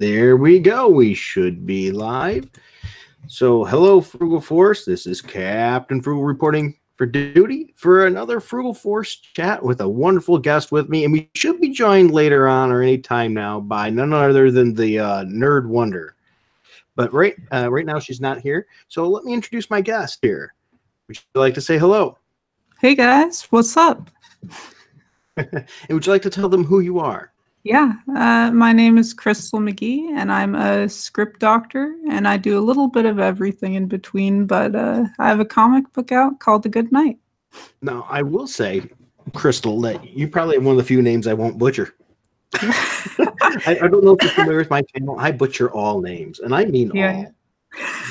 There we go. We should be live. So, hello, Frugal Force. This is Captain Frugal reporting for duty for another Frugal Force chat with a wonderful guest with me. And we should be joined later on or any time now by none other than the Nerd Wonder. But right now, she's not here. So, let me introduce my guest here. Would you like to say hello? Hey, guys. What's up? And would you like to tell them who you are? Yeah, my name is Cystal McGhee, and I'm a script doctor, and I do a little bit of everything in between, but I have a comic book out called The Good Night. Now, I will say, Cystal, that you probably have one of the few names I won't butcher. I don't know if you're familiar with my channel. I butcher all names, and I mean all.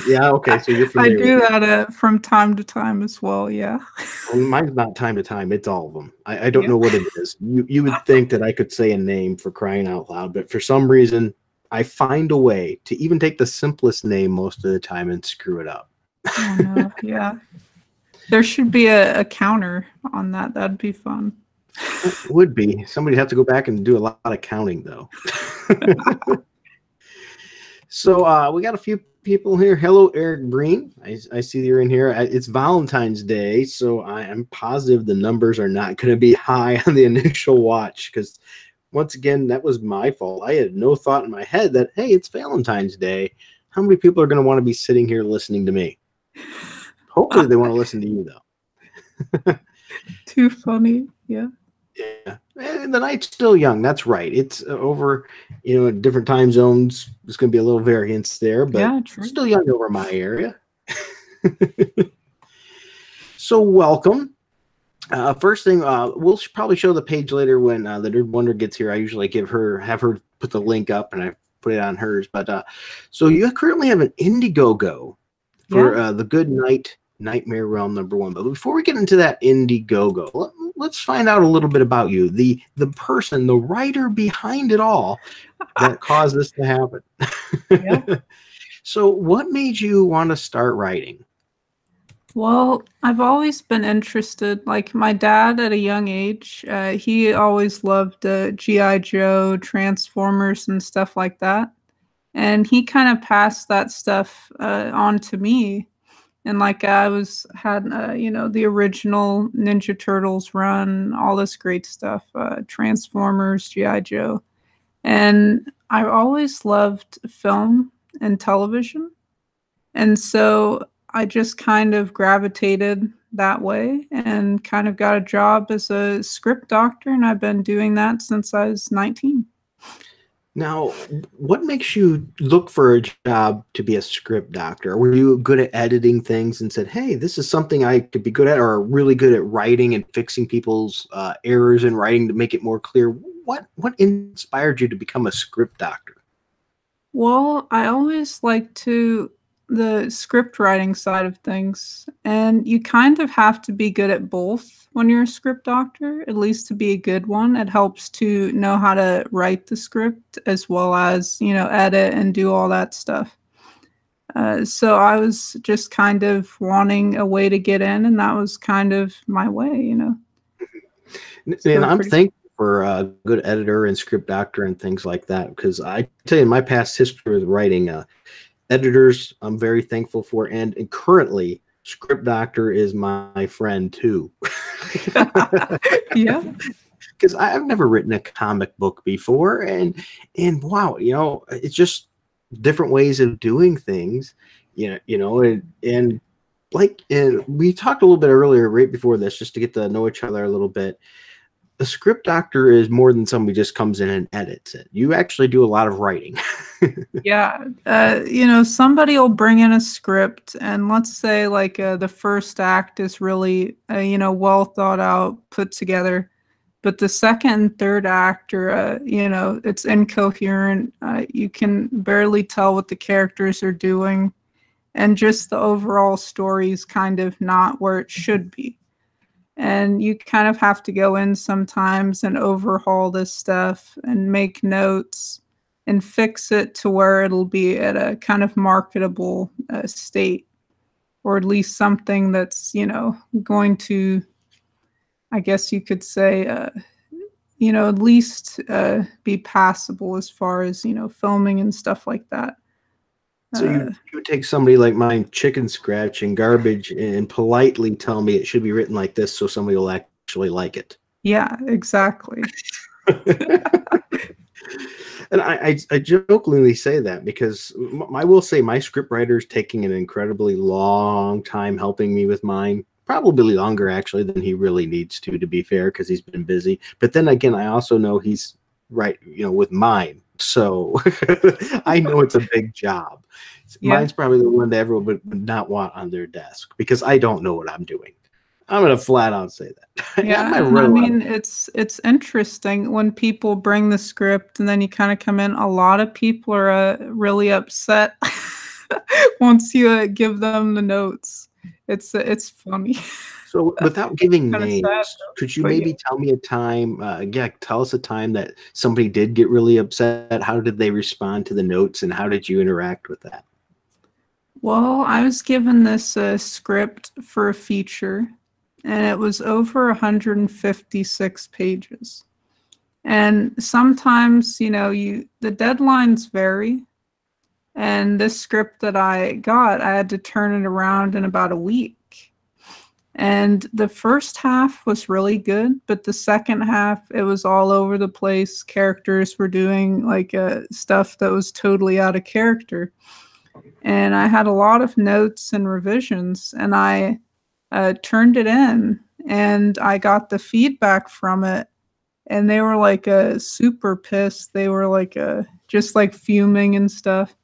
Yeah, okay, so you're familiar. I do that from time to time as well, yeah. Well, mine's not time to time. It's all of them. I don't know what it is. You would think that I could say a name for crying out loud, but for some reason, I find a way to even take the simplest name most of the time and screw it up. Oh, no, yeah. There should be a counter on that. That'd be fun. It would be. Somebody'd have to go back and do a lot of counting, though. So we got a few people here. Hello, Eric Breen. I see you're in here. It's Valentine's Day, so I am positive the numbers are not going to be high on the initial watch because, once again, that was my fault. I had no thought in my head that, hey, it's Valentine's Day. How many people are going to want to be sitting here listening to me? Hopefully they want to listen to you, though. Too funny, yeah. Yeah, and the night's still young. That's right. It's over, different time zones. There's going to be a little variance there, but yeah, still young over my area. So welcome. First thing, we'll probably show the page later when the Nerd Wonder gets here. I usually have her put the link up, and I put it on hers. But so you currently have an Indiegogo for the Good Night Nightmare Realm #1. But before we get into that Indiegogo, let's find out a little bit about you, the person, the writer behind it all that caused this to happen. Yeah. So what made you want to start writing? Well, I've always been interested. Like my dad at a young age, he always loved G.I. Joe, Transformers, and stuff like that. And he kind of passed that stuff on to me. And like I had the original Ninja Turtles run, all this great stuff, Transformers, G.I. Joe. And I always loved film and television. And so I just kind of gravitated that way and kind of got a job as a script doctor. And I've been doing that since I was 19. Now, what makes you look for a job to be a script doctor? Were you good at editing things and said, hey, this is something I could be good at, or really good at writing and fixing people's errors in writing to make it more clear? What inspired you to become a script doctor? Well, I always liked the script writing side of things, and you kind of have to be good at both when you're a script doctor, at least to be a good one. It helps to know how to write the script as well as, edit and do all that stuff. So I was just kind of wanting a way to get in, and that was kind of my way, And I'm thankful for a good editor and script doctor and things like that, because I tell you, in my past history with writing, editors I'm very thankful for, and currently script doctor is my friend too. Yeah, because I've never written a comic book before, and wow, it's just different ways of doing things, and like we talked a little bit earlier right before this, just to get to know each other a little bit. The script doctor is more than somebody just comes in and edits it. You actually do a lot of writing. Yeah. Somebody will bring in a script, and let's say like the first act is really, well thought out, put together. But the second and third act are, it's incoherent. You can barely tell what the characters are doing. And just the overall story is kind of not where it should be. And you kind of have to go in sometimes and overhaul this stuff and make notes and fix it to where it'll be at a kind of marketable state, or at least something that's, going to, I guess you could say, at least be passable as far as, filming and stuff like that. So you would take somebody like mine, chicken scratch and garbage, and politely tell me it should be written like this so somebody will actually like it. Yeah, exactly. And I jokingly say that because I will say my script writer is taking an incredibly long time helping me with mine. Probably longer, actually, than he really needs to be fair, because he's been busy. But then again, I also know he's right, with mine. So I know it's a big job. Yeah. Mine's probably the one that everyone would not want on their desk because I don't know what I'm doing. I'm going to flat out say that. Yeah, I mean, it's interesting when people bring the script and then you kind of come in. A lot of people are really upset once you give them the notes. It's funny. So without giving names, could you maybe tell me a time, tell us a time that somebody did get really upset? How did they respond to the notes and how did you interact with that? Well, I was given this script for a feature and it was over 156 pages. And sometimes, the deadlines vary. And this script that I got, I had to turn it around in about a week. And the first half was really good, but the second half, it was all over the place. Characters were doing stuff that was totally out of character. And I had a lot of notes and revisions, and I turned it in, and I got the feedback from it, and they were super pissed. They were just fuming and stuff.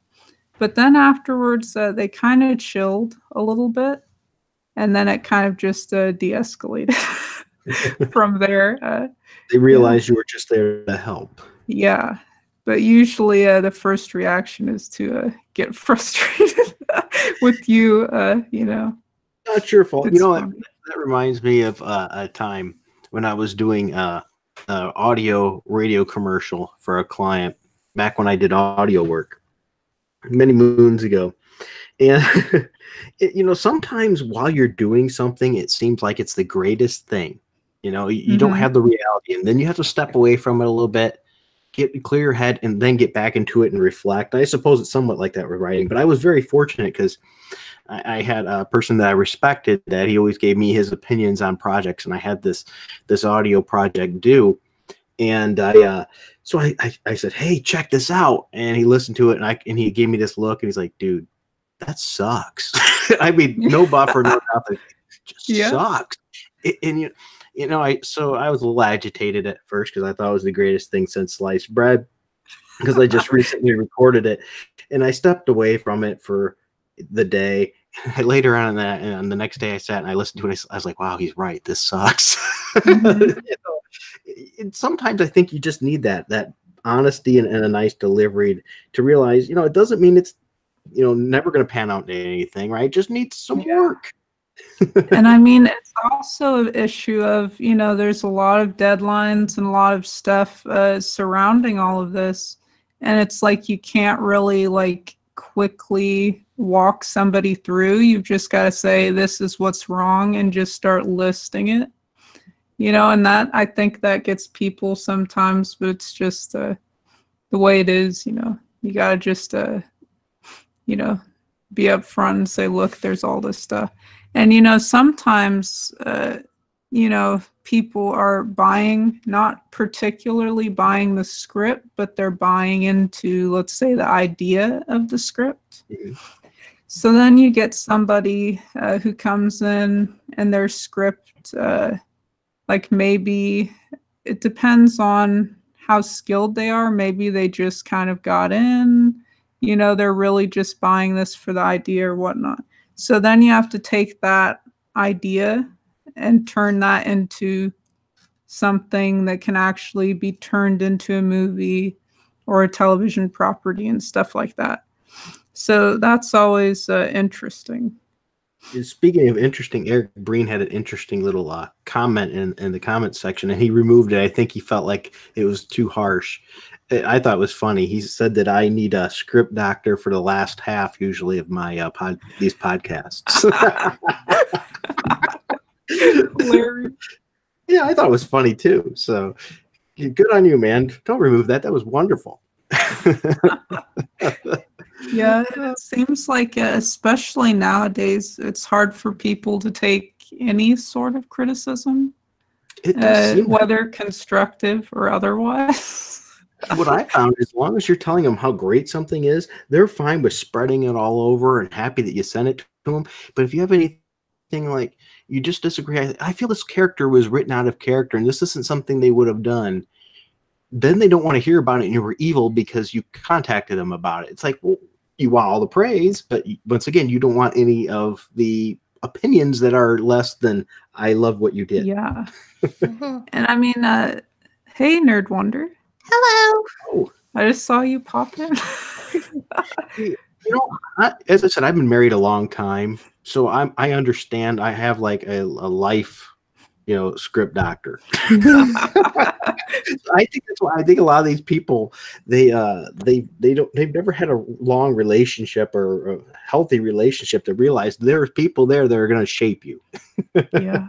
But then afterwards, they kind of chilled a little bit, and then it kind of just de-escalated from there. They realized you were just there to help. Yeah, but usually the first reaction is to get frustrated with you, Not your fault. That reminds me of a time when I was doing an audio radio commercial for a client back when I did audio work many moons ago. And, sometimes while you're doing something, it seems like it's the greatest thing. You don't have the reality, and then you have to step away from it a little bit, clear your head, and then get back into it and reflect. I suppose it's somewhat like that with writing, but I was very fortunate because I had a person that I respected that he always gave me his opinions on projects, and I had this audio project due, and so I said, hey, check this out, and he listened to it, and he gave me this look, and he's like, dude, that sucks. I mean, no buffer, no nothing, it just sucks. And I was a little agitated at first because I thought it was the greatest thing since sliced bread, because I just recently recorded it, and I stepped away from it for the day. Later on and the next day I sat and I listened to it. I was like, wow, he's right. This sucks. And sometimes I think you just need that honesty and a nice delivery to realize, it doesn't mean it's, never going to pan out into anything, right? It just needs some work. And I mean, it's also an issue of, there's a lot of deadlines and a lot of stuff surrounding all of this. And it's you can't really quickly walk somebody through. You've just got to say, this is what's wrong, and just start listing it. And that, I think that gets people sometimes, but it's just the way it is. You got to just, be upfront and say, look, there's all this stuff. And, sometimes, people are not particularly buying the script, but they're buying into, let's say, the idea of the script. Mm-hmm. So then you get somebody who comes in and their script, maybe it depends on how skilled they are. Maybe they just kind of got in, they're really just buying this for the idea or whatnot. So then you have to take that idea and turn that into something that can actually be turned into a movie or a television property and stuff like that. So that's always interesting. Speaking of interesting, Eric Breen had an interesting little comment in the comment section, and he removed it. I think he felt like it was too harsh. I thought it was funny. He said that I need a script doctor for the last half, usually, of my these podcasts. Hilarious. Yeah, I thought it was funny too. So, Good on you, man. Don't remove that. That was wonderful. Yeah, it seems like, especially nowadays, it's hard for people to take any sort of criticism, It does seem whether constructive or otherwise. what I found, as long as you're telling them how great something is, they're fine with spreading it all over and happy that you sent it to them. But if you have anything like you just disagree, I feel this character was written out of character and this isn't something they would have done, then they don't want to hear about it and you were evil because you contacted them about it. It's like, well, you want all the praise, but once again, you don't want any of the opinions that are less than I love what you did. Yeah. And I mean, hey, Nerd Wonder. Hello. Oh, I just saw you pop in. you know, as I said, I've been married a long time, so I understand. I have like a life, script doctor. I think that's why I think a lot of these people they've never had a long relationship or a healthy relationship to realize there's people there that are going to shape you. Yeah.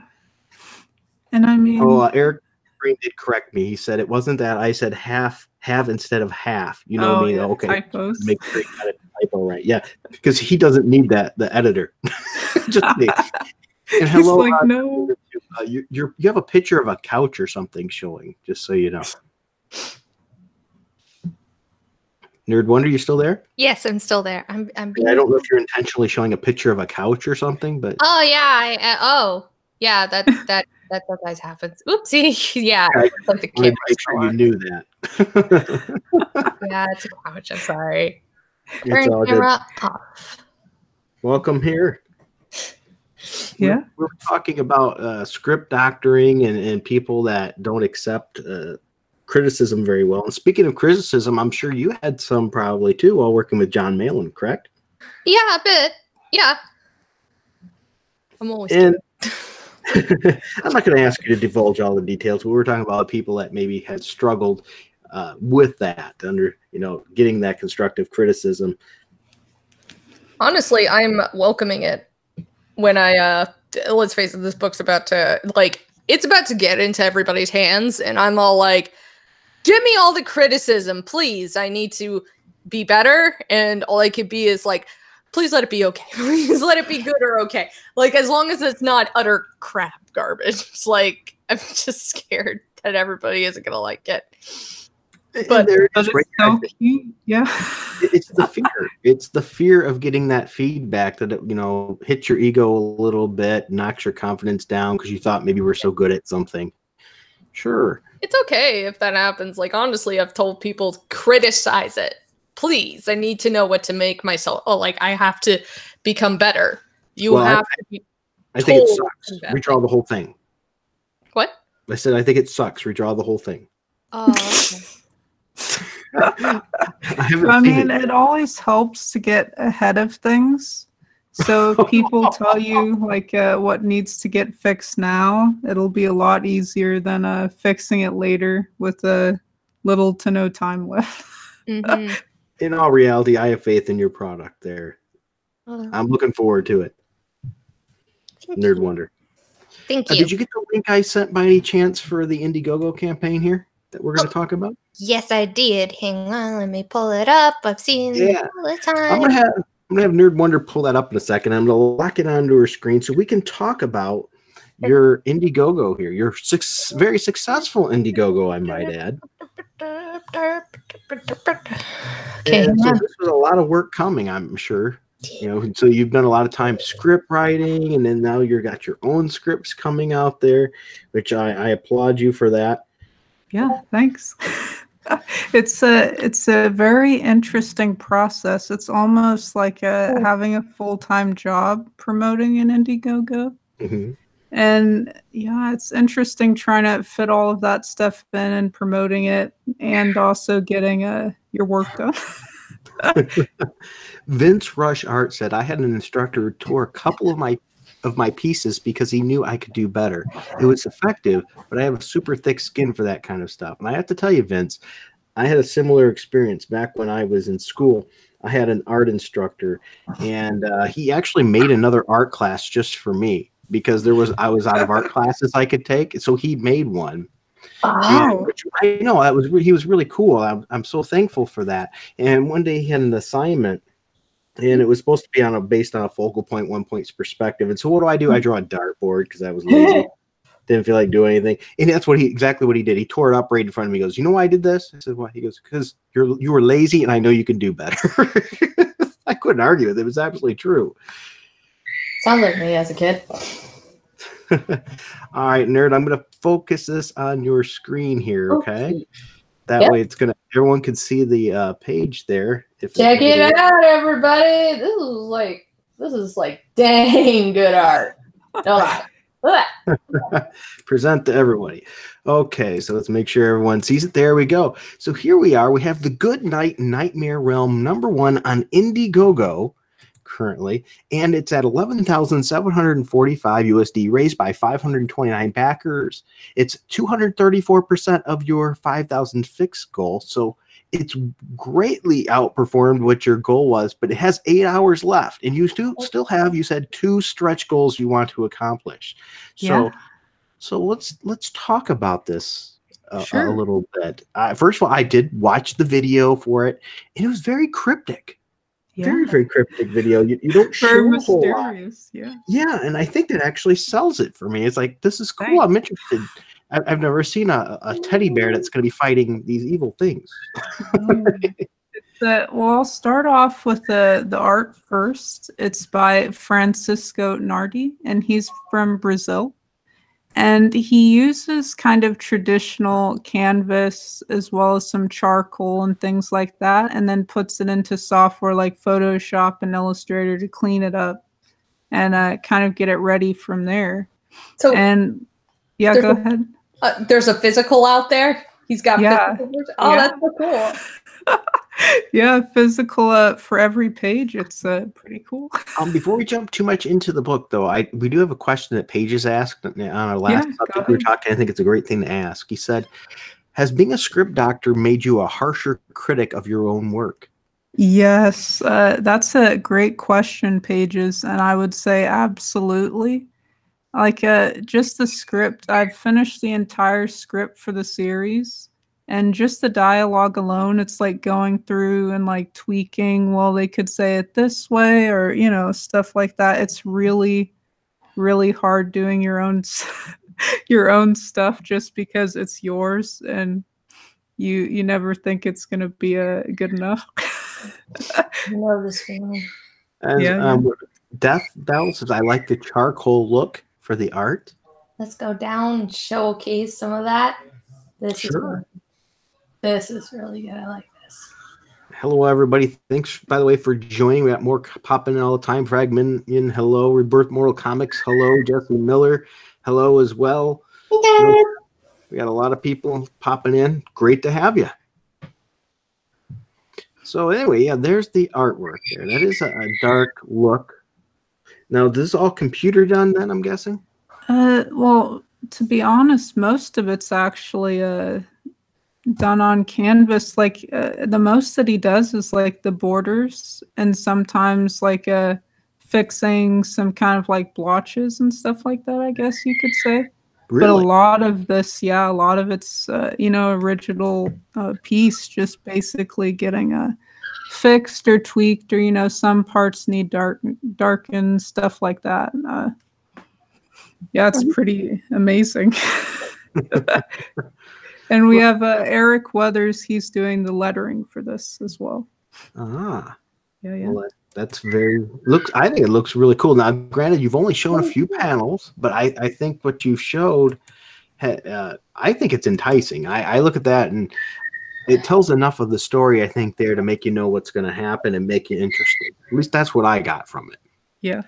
And I mean, Eric Green did correct me. He said it wasn't that. I said have instead of half. You know me. Yeah, Okay. typos. Make sure you got a typo right. Yeah, because he doesn't need that. The editor. Just me. And hello, he's like, no. You have a picture of a couch or something showing, just so you know. Nerd Wonder, you still there? Yes, I'm still there. I'm being... I don't know if you're intentionally showing a picture of a couch or something, but Oh yeah, that sometimes happens. Oopsie. Yeah, I like the wanted to camera. make sure you knew that. Yeah, it's a couch. I'm sorry. It's Turn all good. camera off. Welcome here. Yeah. We're talking about script doctoring and people that don't accept criticism very well. And speaking of criticism, I'm sure you had some probably too while working with John Malin, correct? Yeah, a bit. Yeah. I'm always and I'm not going to ask you to divulge all the details, but we're talking about people that maybe had struggled with that under, getting that constructive criticism. Honestly, I'm welcoming it. When I let's face it, this book's about to it's about to get into everybody's hands, and I'm all like, give me all the criticism, please. I need to be better, and all I could be is like, please let it be okay. Please let it be good or okay. Like, as long as it's not utter crap garbage. It's like, I'm just scared that everybody isn't gonna like it. But it's so cute. Yeah. It's the fear. It's the fear of getting that feedback that, hits your ego a little bit, knocks your confidence down because you thought maybe we're so good at something. Sure. It's okay if that happens. Like, honestly, I've told people to criticize it. Please, I need to know what to make myself. I have to become better. I think it sucks. Redraw the whole thing. What? I said, I think it sucks. Redraw the whole thing. Oh, okay. I mean, it always helps to get ahead of things. So if people tell you what needs to get fixed now, it'll be a lot easier than fixing it later with a little to no time left. Mm-hmm. In all reality, I have faith in your product there. I'm looking forward to it. Nerd Wonder. Thank you. Did you get the link I sent by any chance for the Indiegogo campaign here that we're going to talk about? Yes, I did. Hang on, let me pull it up. I've seen it all the time. I'm gonna have Nerd Wonder pull that up in a second. I'm gonna lock it onto her screen so we can talk about your Indiegogo here. Your very successful Indiegogo, I might add. Okay. So this was a lot of work coming, I'm sure. So you've done a lot of time script writing, and then now you've got your own scripts coming out there, which I applaud you for that. Yeah, thanks. It's a very interesting process. It's almost like having a full-time job promoting an Indiegogo. Mm-hmm. And yeah, it's interesting trying to fit all of that stuff in and promoting it and also getting your work done. Vince Rush Art said, I had an instructor who tore a couple of my pieces because he knew I could do better. It was effective, but I have a super thick skin for that kind of stuff. And I have to tell you, Vince, I had a similar experience back when I was in school. I had an art instructor, and he actually made another art class just for me because I was out of art classes I could take. So he made one. Wow. Which I know that was he was really cool. I'm so thankful for that. And one day he had an assignment, and it was supposed to be based on a focal point, 1 point's perspective. And so what do? I draw a dartboard because I was lazy, didn't feel like doing anything. And that's exactly what he did. He tore it up right in front of me. He goes, "You know why I did this?" I said, "Why?" He goes, "Because you were lazy, and I know you can do better." I couldn't argue with it. It was absolutely true. Sounds like me as a kid. All right, nerd. I'm going to focus this on your screen here, okay? That way, everyone can see the page there. Check it out, everybody! This is like dang good art. No lie. Present to everybody. Okay, so let's make sure everyone sees it. There we go. So here we are. We have the Good Night Nightmare Realm #1 on Indiegogo currently, and it's at 11,745 USD, raised by 529 backers. It's 234% of your 5,000 fixed goal, so it's greatly outperformed what your goal was, but it has 8 hours left, and you still have, you said, 2 stretch goals you want to accomplish. So let's talk about this a little bit. First of all, I did watch the video for it, and it was very cryptic. Very, very cryptic video. You don't show a whole lot. Yeah, and I think that actually sells it for me. It's like, this is cool. I'm interested. I've never seen a teddy bear that's going to be fighting these evil things. Well, I'll start off with the art first. It's by Francisco Nardi, and he's from Brazil. And he uses kind of traditional canvas as well as some charcoal and things like that, and then puts it into software like Photoshop and Illustrator to clean it up and kind of get it ready from there. So, and go ahead. There's a physical out there. He's got physical. Oh, that's so cool. Physical for every page. It's pretty cool. Before we jump too much into the book, though, we do have a question that Paige asked on our last subject we were talking. I think it's a great thing to ask. He said, "Has being a script doctor made you a harsher critic of your own work?" Yes, that's a great question, Pages, and I would say absolutely. Like just the script, I've finished the entire script for the series. And just the dialogue alone, it's like going through and like tweaking, well, they could say it this way, or, stuff like that. It's really, really hard doing your own stuff just because it's yours and you never think it's going to be good enough. I love this feeling. Death Bell says, "I like the charcoal look for the art." Let's go down and showcase some of that. This is really good. I like this. Hello, everybody. Thanks, by the way, for joining. We got more popping in all the time. Fragmentian, hello. Rebirth Mortal Comics, hello. Jesse Miller, hello as well. Okay. We got a lot of people popping in. Great to have you. So anyway, there's the artwork there. That is a dark look. Now, this is all computer done then, I'm guessing? Well, to be honest, most of it's actually done on canvas. Like the most that he does is like the borders and sometimes like fixing some kind of like blotches and stuff like that, I guess you could say. Really? But a lot of this, a lot of it's original piece, just basically getting fixed or tweaked, or some parts need darkened, stuff like that. It's pretty amazing. And we have Eric Weathers. He's doing the lettering for this as well. Yeah. Well, that's I think it looks really cool. Now, granted, you've only shown a few panels, but I think what you showed, I think it's enticing. I look at that and it tells enough of the story, I think, there to make you know what's going to happen and make you interested. At least that's what I got from it. Yeah.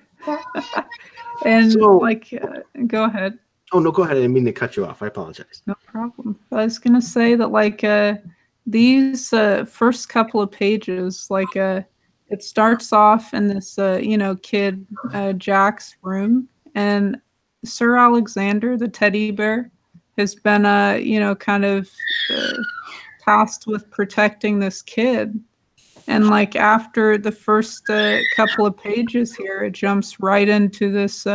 And so, go ahead. Oh, no, go ahead. I didn't mean to cut you off. I apologize. No problem. I was going to say that, these first couple of pages, it starts off in this, kid, Jack's room, and Sir Alexander, the teddy bear, has been, kind of tasked with protecting this kid. And, after the first couple of pages here, it jumps right into this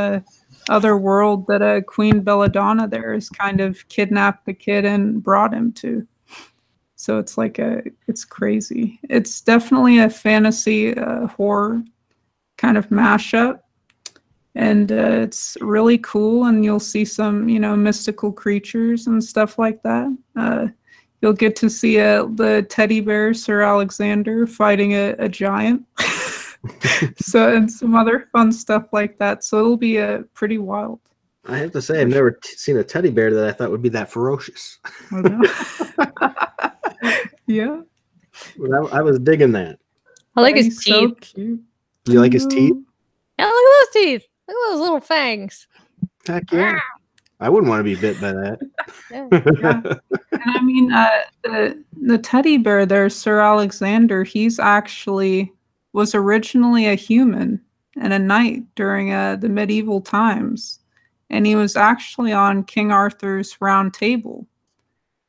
other world that Queen Belladonna there has kind of kidnapped the kid and brought him to. So it's like it's crazy. It's definitely a fantasy horror kind of mashup. And it's really cool, and you'll see some, mystical creatures and stuff like that. You'll get to see the teddy bear, Sir Alexander, fighting a giant. So, and some other fun stuff like that. So it'll be pretty wild. I have to say, I've never seen a teddy bear that I thought would be that ferocious. Yeah. Well, I was digging that. I like his teeth. So cute. You like his teeth? Yeah, look at those teeth. Look at those little fangs. Heck yeah. I wouldn't want to be bit by that. Yeah. And I mean, the teddy bear there, Sir Alexander, he's actually was originally a human and a knight during the medieval times. And he was actually on King Arthur's Round Table.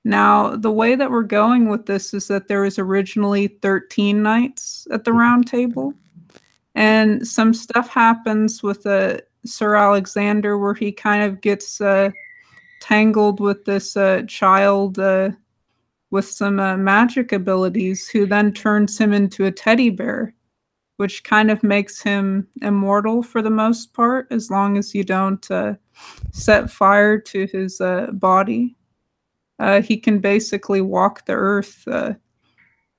Now, the way that we're going with this is that there was originally 13 knights at the Round Table. And some stuff happens with Sir Alexander where he kind of gets tangled with this child with some magic abilities, who then turns him into a teddy bear, which kind of makes him immortal for the most part, as long as you don't set fire to his body. He can basically walk the earth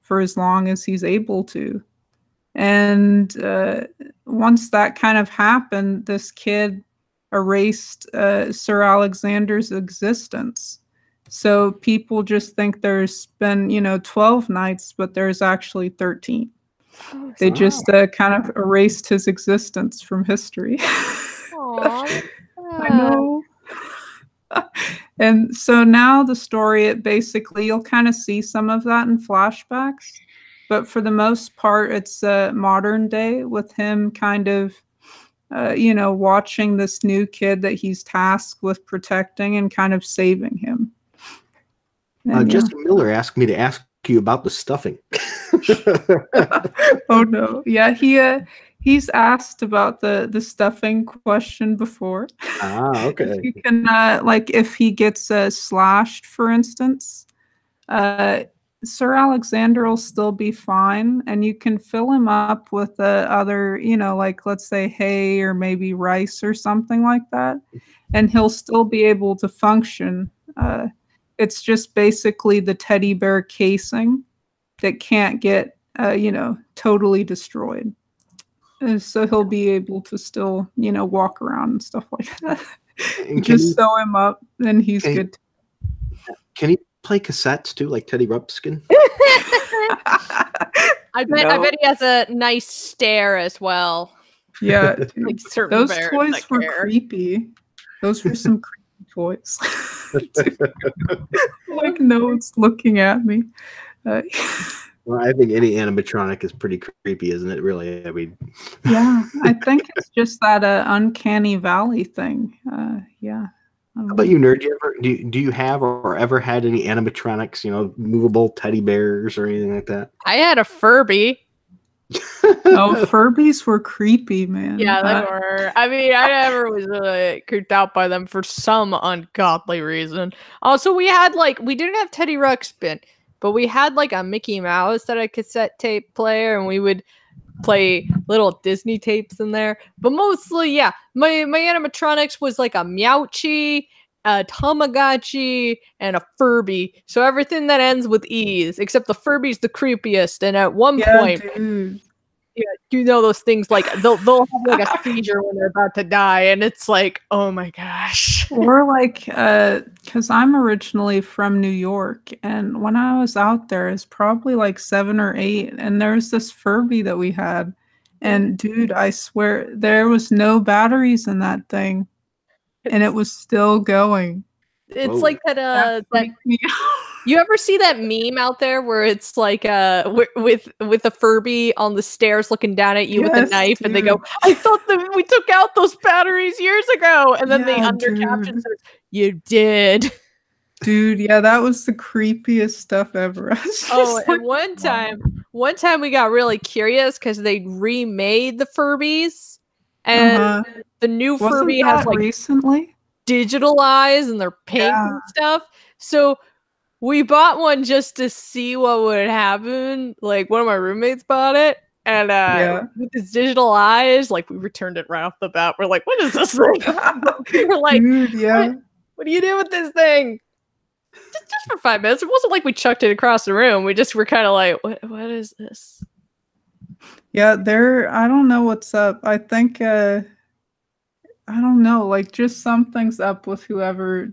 for as long as he's able to. And once that kind of happened, this kid erased Sir Alexander's existence. So people just think there's been, 12 knights, but there's actually 13. They just kind of erased his existence from history. Aww, I know. And so now the story, you'll kind of see some of that in flashbacks. But for the most part, it's modern day with him kind of, watching this new kid that he's tasked with protecting and kind of saving him. And, Jesse Miller asked me to ask you about the stuffing. Oh, no. Yeah, he's asked about the stuffing question before. Ah, okay. If you can, if he gets slashed, for instance, Sir Alexander will still be fine, and you can fill him up with other, let's say hay or maybe rice or something like that, and he'll still be able to function. It's just basically the teddy bear casing that can't get, totally destroyed. And so he'll be able to still, walk around and stuff like that. And just sew him up, and he's good. Can he play cassettes too, like Teddy Ruxpin? I bet he has a nice stare as well. Yeah, like those toys were creepy. Those were some creepy toys. Like no one's looking at me. Well, I think any animatronic is pretty creepy, isn't it? Really, I mean. Yeah, I think it's just that uncanny valley thing. Yeah. How about you, nerd? Do you have or ever had any animatronics? Movable teddy bears or anything like that? I had a Furby. Oh, Furbies were creepy, man. Yeah, they were. I mean, I never was creeped out by them for some ungodly reason. Also, we didn't have Teddy Ruxpin, but we had like a Mickey Mouse that a cassette tape player, and we would play little Disney tapes in there. But mostly, yeah, my animatronics was like a Meowchi, a Tamagotchi, and a Furby. So everything that ends with E's, except the Furby's the creepiest. And at one point, dude. Yeah, those things like they'll have like a seizure when they're about to die, and it's like, oh my gosh. Or like, because I'm originally from New York, and when I was out there, it's probably like 7 or 8, and there's this Furby that we had, and dude, I swear there was no batteries in that thing, and it was still going. It's like that. You ever see that meme out there where it's like with a Furby on the stairs looking down at you with a knife, dude. And they go, "I thought that we took out those batteries years ago," and then the under caption says, "You did." Dude, yeah, that was the creepiest stuff ever. And one time we got really curious because they remade the Furbies. and the new Furby has like recently digital eyes and they're pink and stuff. So we bought one just to see what would happen. Like one of my roommates bought it, and with its digital eyes, like we returned it right off the bat. We're like, "What is this thing?" We're like, dude, what do you do with this thing? Just for 5 minutes. It wasn't like we chucked it across the room. We just were kind of like, "What is this?" Yeah, I don't know what's up. I think I don't know, like just something's up with whoever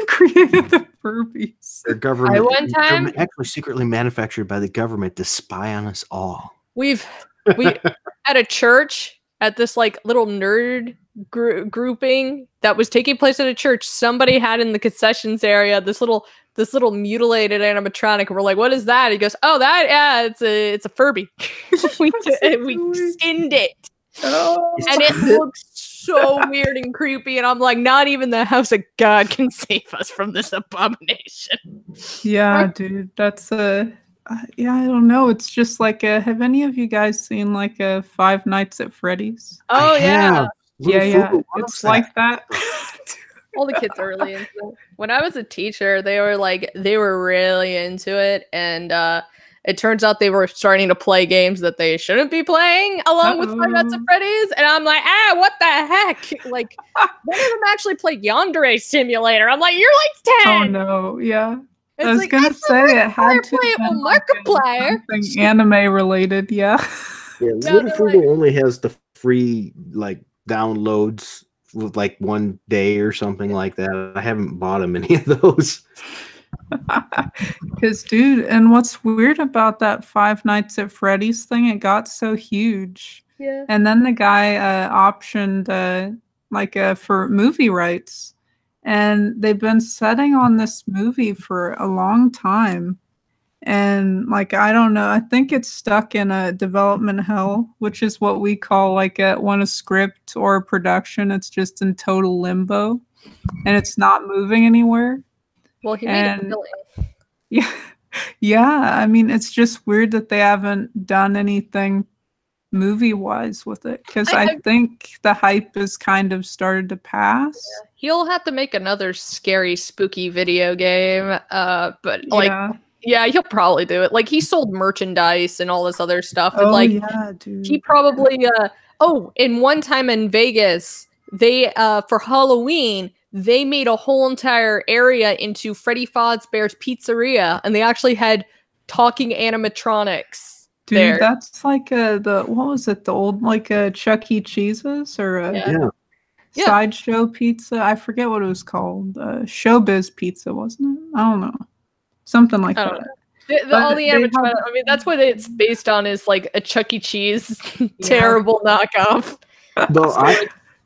created the Furbies. Their government, they're actually secretly manufactured by the government to spy on us all. We at a church, at this like little nerd grouping that was taking place at a church, somebody had in the concessions area this little mutilated animatronic, and we're like, "What is that?" He goes, "Oh, it's a Furby." we skinned it. Oh. And it looks so weird and creepy, and I'm like, not even the house of God can save us from this abomination. Yeah, dude, that's I don't know. It's just like have any of you guys seen like a Five Nights at Freddy's? Oh yeah. It's like that. All the kids are really into it. When I was a teacher, they were really into it, and it turns out they were starting to play games that they shouldn't be playing along with Five Nights at Freddy's. And I'm like, what the heck? Like, one of them actually played Yandere Simulator. I'm like, you're like 10. Oh, no. Yeah. It's I was going to say it had to play it with Markiplier. Something anime related, yeah. Little Frugal only has the free, like, downloads with, like, 1 day or something like that. I haven't bought him any of those. Because, dude, and what's weird about that Five Nights at Freddy's thing, it got so huge. Yeah. And then the guy optioned for movie rights. And they've been setting on this movie for a long time. And, like, I don't know, I think it's stuck in a development hell, which is what we call, like, when a script or a production, it's just in total limbo. And it's not moving anywhere. Well, he made it killing. Yeah. Yeah. I mean, it's just weird that they haven't done anything movie-wise with it. Because I think the hype has kind of started to pass. Yeah. He'll have to make another scary, spooky video game. But like, yeah, he'll probably do it. Like, he sold merchandise and all this other stuff. And like, yeah, dude. He probably in one time in Vegas, they for Halloween, they made a whole entire area into Freddy Fazbear's Pizzeria, and they actually had talking animatronics. Dude, there. That's like what was it? The old like Chuck E. Cheese's or Sideshow Pizza? I forget what it was called. Showbiz Pizza, wasn't it? I don't know, something like that. All the animatronics. I mean, that's what it's based on. Is like a Chuck E. Cheese terrible knockoff. Though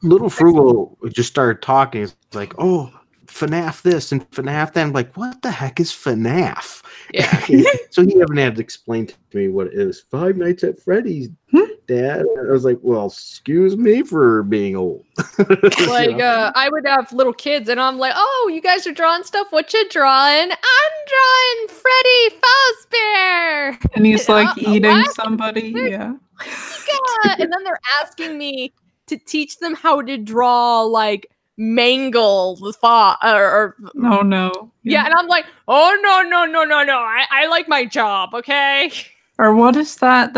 Little Frugal just started talking. It's like, oh, FNAF this and FNAF that. I'm like, what the heck is FNAF? Yeah. So he haven't had to explain to me what it is. Five Nights at Freddy's, Dad. I was like, well, excuse me for being old. Like, I would have little kids, and I'm like, oh, you guys are drawing stuff. What you drawing? I'm drawing Freddy Fazbear. And he's like eating somebody. Yeah. And then they're asking me to teach them how to draw like mangle or oh no. Yeah, and I'm like, oh no. I like my job, okay? Or what is that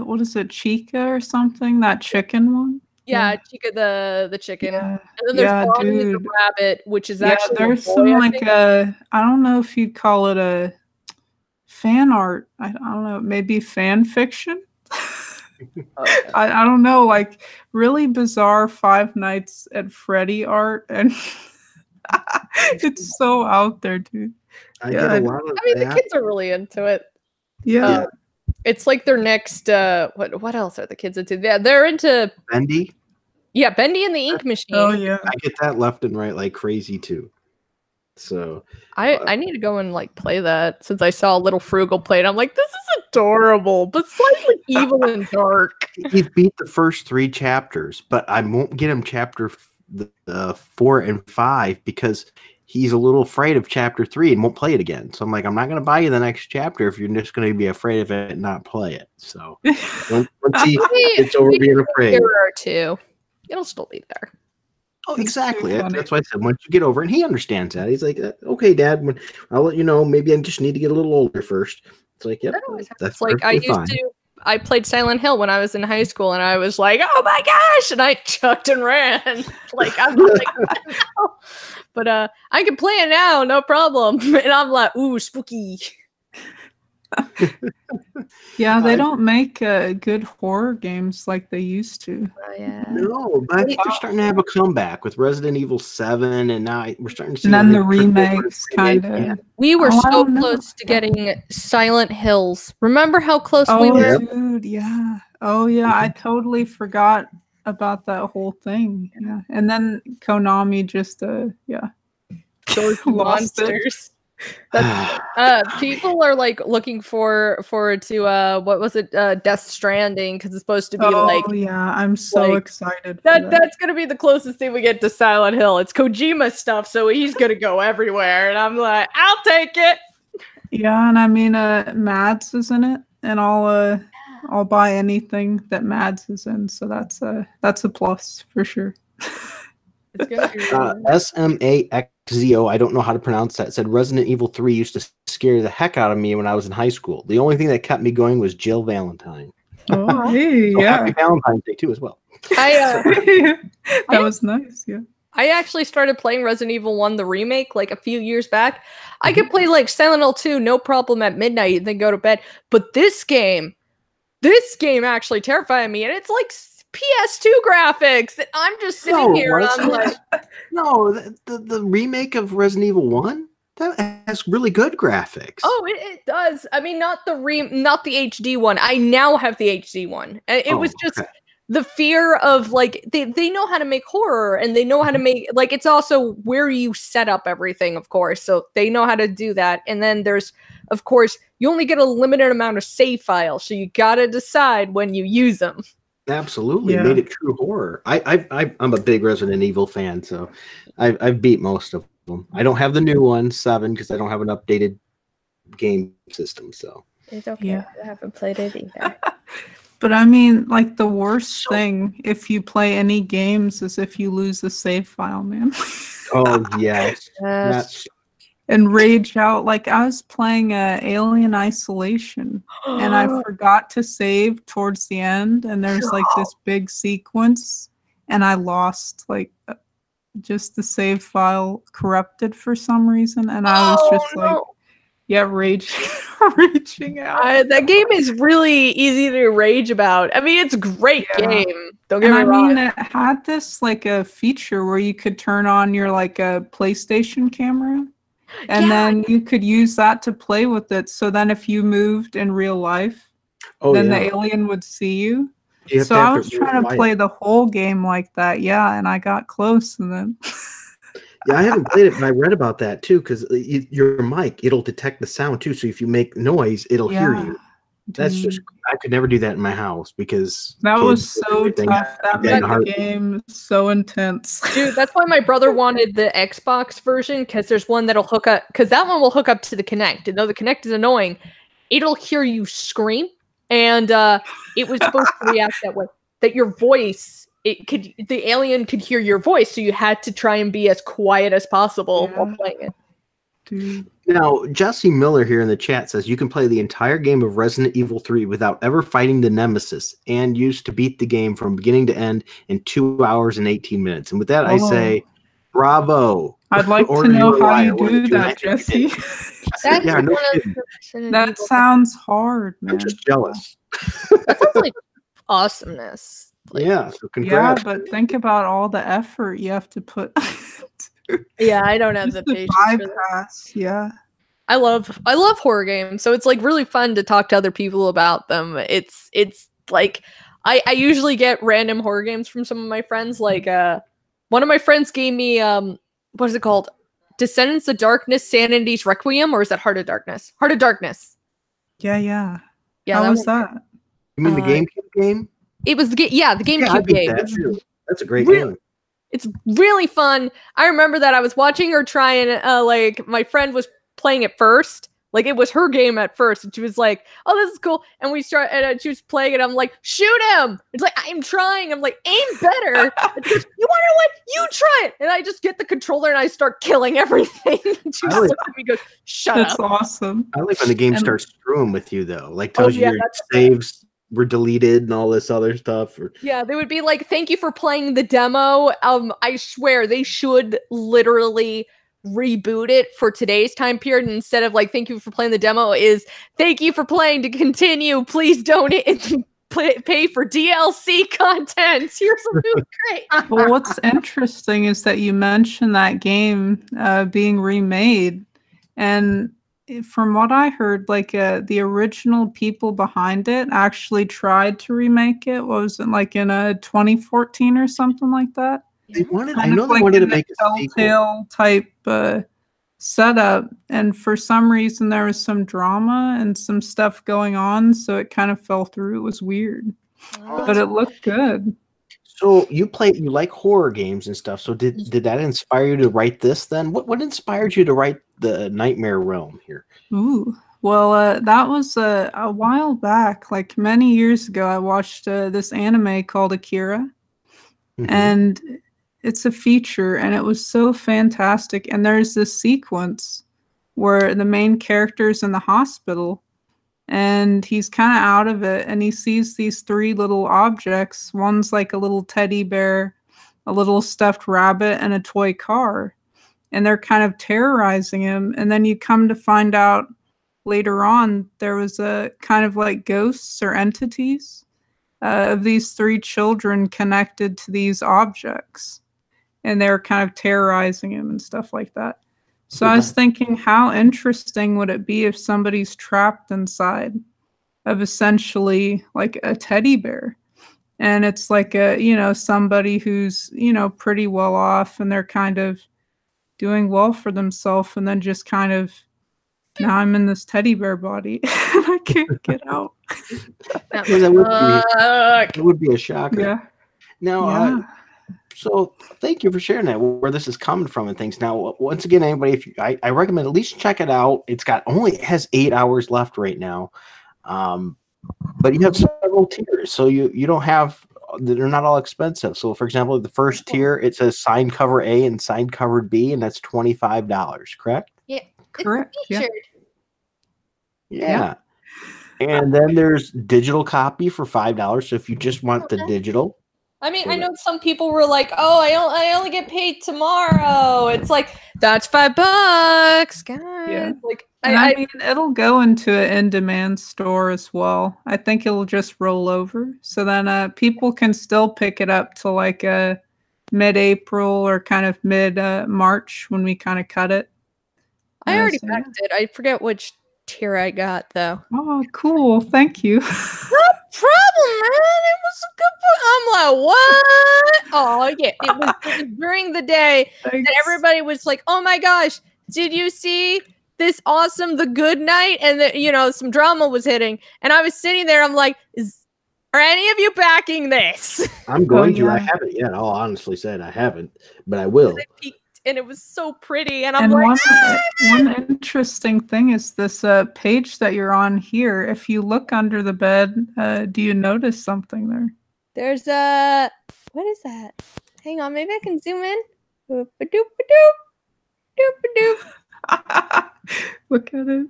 what is it, Chica or something? That chicken one? Yeah, Chica the chicken. Yeah. And then there's Bonnie the rabbit, which is actually there's some like I don't know if you'd call it a fan art. I don't know, maybe fan fiction. I don't know, like really bizarre Five Nights at Freddy art, and it's so out there, dude. I mean, the kids are really into it. Yeah. It's like their next what else are the kids into? Yeah, they're into Bendy. Yeah, Bendy and the Ink Machine. Oh yeah. I get that left and right like crazy too. So I need to go and like play that, since I saw Little Frugal play it. I'm like, this is adorable, but slightly evil and dark. He beat the first 3 chapters, but I won't get him chapter 4 and 5 because he's a little afraid of chapter 3 and won't play it again. So I'm like, I'm not going to buy you the next chapter if you're just going to be afraid of it and not play it. So once he gets over being afraid. There are 2. it'll still be there. Oh, exactly. That's why I said once you get over it, and he understands that. He's like, okay, Dad, I'll let you know. Maybe I just need to get a little older first. It's like, yep, that's like I played Silent Hill when I was in high school, and I was like, oh my gosh, and I chucked and ran. Like I'm like, but I can play it now, no problem. And I'm like, ooh, spooky. Yeah, they don't make good horror games like they used to. Yeah. No, but I think they're starting to have a comeback with Resident Evil 7, and now we're starting to see. And then the remakes, kind of. Yeah. We were so close to getting Silent Hills. Remember how close we were? Dude, yeah. Oh, yeah. I totally forgot about that whole thing. Yeah. And then Konami just, Those monsters. People are like looking forward to what was it, Death Stranding, because it's supposed to be I'm so excited for that's gonna be the closest thing we get to Silent Hill. It's Kojima stuff, so he's gonna go everywhere, and I'm like, I'll take it. Yeah, and I mean Mads is in it, and I'll buy anything that Mads is in, so that's a plus for sure. It's gonna be SMAXZO, I don't know how to pronounce that, said Resident Evil 3 used to scare the heck out of me when I was in high school. The only thing that kept me going was Jill Valentine. Oh, hey, so happy Valentine's Day too as well. That was nice, yeah. I actually started playing Resident Evil 1, the remake, like a few years back. I could play like Silent Hill 2, no problem at midnight, and then go to bed. But this game actually terrified me, and it's like PS2 graphics. I'm just sitting here and I'm like, no, the remake of Resident Evil 1 that has really good graphics. Oh, it does. I mean, not the HD one. I now have the HD one. It was just the fear of like they know how to make horror, and they know how to make like it's also where you set up everything, of course. So they know how to do that. And then there's, of course, you only get a limited amount of save files, so you gotta decide when you use them. Absolutely, made it true horror. I'm a big Resident Evil fan, so I've beat most of them. I don't have the new one, 7, because I don't have an updated game system. So it's okay. I haven't played it either. But I mean, like the worst thing if you play any games is if you lose the save file, man. Oh yes. And rage out. Like I was playing Alien Isolation, and I forgot to save towards the end, and there's like this big sequence, and I lost like just the save file corrupted for some reason, and I was just like, raging out. That game is really easy to rage about. I mean, it's a great game. Don't get me wrong. I mean, it had this like a feature where you could turn on your like a PlayStation camera. And then you could use that to play with it. So then if you moved in real life, then the alien would see you. So I was trying to play the whole game like that. Yeah, and I got close. And then... Yeah, I haven't played it, but I read about that too, because your mic, it'll detect the sound too. So if you make noise, it'll hear you. That's just, I could never do that in my house because that was so tough. That made the game so intense. Dude, that's why my brother wanted the Xbox version, because there's one that'll hook up, because that one will hook up to the Kinect. And though the Kinect is annoying, it'll hear you scream. And it was supposed to react that way. That your voice, the alien could hear your voice, so you had to try and be as quiet as possible while playing it. Dude. Now, Jesse Miller here in the chat says you can play the entire game of Resident Evil 3 without ever fighting the Nemesis, and used to beat the game from beginning to end in 2 hours and 18 minutes. And with that, I say, bravo. I'd like to know how you do that, Jesse. That sounds hard, man. I'm just jealous. That sounds like awesomeness. Like, so congrats. Yeah, but think about all the effort you have to put. Yeah, I don't have the patience for that. Yeah. I love horror games, so it's like really fun to talk to other people about them. It's like I usually get random horror games from some of my friends. Like one of my friends gave me what is it called? Descendants of Darkness, Sanity's Requiem, or is that Heart of Darkness? Heart of Darkness. Yeah. How was that? You mean the GameCube game? It was the GameCube game. That's a great game. It's really fun. I remember that I was watching her try and like my friend was playing it first, Like it was her game at first, and she was like, "Oh, this is cool." And we start, and she was playing, and I'm like, "Shoot him!" It's like I'm trying. I'm like, "Aim better." And she goes, "You want to what? You try it." And I just get the controller and I start killing everything. And she just looks at me and goes, "Shut That's up." awesome. I like when the game And- starts screwing with you though, like tells you your that's saves were deleted and all this other stuff. Yeah, they would be like, "Thank you for playing the demo." I swear they should literally reboot it for today's time period. And instead of like, "Thank you for playing the demo," is "Thank you for playing to continue. Please don't pay for DLC content. Here's a new crate." Well, what's interesting is that you mentioned that game being remade, and from what I heard, like the original people behind it actually tried to remake it. What was it, like in a 2014 or something like that? They wanted, I Kind know of they like wanted to in a make a sequel. Telltale type setup, and for some reason there was some drama and some stuff going on, so it kind of fell through. It was weird, but it looked good. So you like horror games and stuff. So did that inspire you to write this then? What inspired you to write the Nightmare Realm here? Ooh. Well, that was a while back, like many years ago. I watched this anime called Akira, and it's a feature, and it was so fantastic. And there's this sequence where the main character's in the hospital, and he's kind of out of it, and he sees these three little objects. One's like a little teddy bear, a little stuffed rabbit, and a toy car, and they're kind of terrorizing him. And then you come to find out later on there was a kind of like ghosts or entities of these three children connected to these objects, and they're kind of terrorizing him and stuff like that. So I was thinking, how interesting would it be if somebody's trapped inside of essentially like a teddy bear, and it's like somebody who's pretty well off, and they're kind of doing well for themselves, and then just kind of, now I'm in this teddy bear body and I can't get out. That would be a shocker. Yeah. Now, so thank you for sharing that, where this is coming from and things. Now, once again, anybody, I recommend at least check it out. It has 8 hours left right now, but you have several tiers, so you don't have, they're not all expensive. So, for example, the first tier, it says signed cover A and signed cover B, and that's $25. Correct? Yeah, correct. Yeah. And then there's digital copy for $5. So if you just want the digital. I mean, I know some people were like, "Oh, I only get paid tomorrow." It's like, that's $5, guys. Yeah. Like, I mean, it'll go into an in-demand store as well. I think it'll just roll over, so then people can still pick it up to like mid-April or kind of mid-March when we kind of cut it. I already packed it. I forget which tier I got though. Oh, cool! Thank you. No problem, man. It was a good book. I'm like, what? Oh yeah, it was during the day that everybody was like, "Oh my gosh, did you see this awesome The Good Night?" And some drama was hitting, and I was sitting there. I'm like, are any of you backing this? I'm going to. I haven't yet. I'll honestly say I haven't, but I will. And it was so pretty, and I'm like, one interesting thing is this page that you're on here. If you look under the bed, do you notice something there? There's what is that? Hang on, maybe I can zoom in. Doop a doop a doop. Look at it.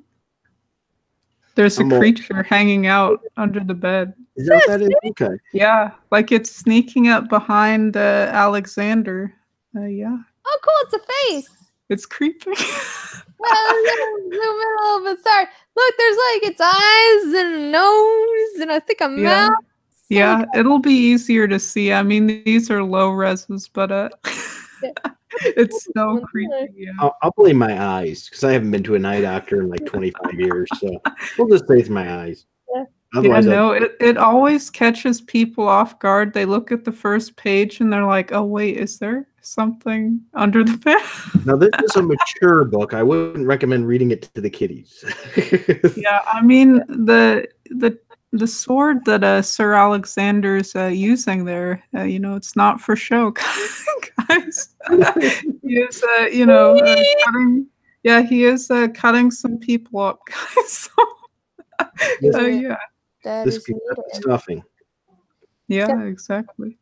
There's a creature hanging out under the bed. Is that what that is? Okay. Yeah, like it's sneaking up behind Alexander. Yeah. Oh, cool! It's a face. It's creepy. Well, zoom in a little bit. Sorry. Look, there's like its eyes and a nose, and I think a mouth. Yeah, it'll be easier to see. I mean, these are low reses, but it's so creepy. Yeah. I'll blame my eyes because I haven't been to an eye doctor in like 25 years. So we'll just say it's my eyes. Otherwise, it always catches people off guard. They look at the first page and they're like, "Oh wait, is there something under the bed?" Now this is a mature book. I wouldn't recommend reading it to the kiddies. Yeah, I mean the sword that Sir Alexander's using there, it's not for show, guys. He is, Yeah, he is cutting some people up, guys. So, yeah. That This is could cut the needed. stuffing. Yeah, exactly.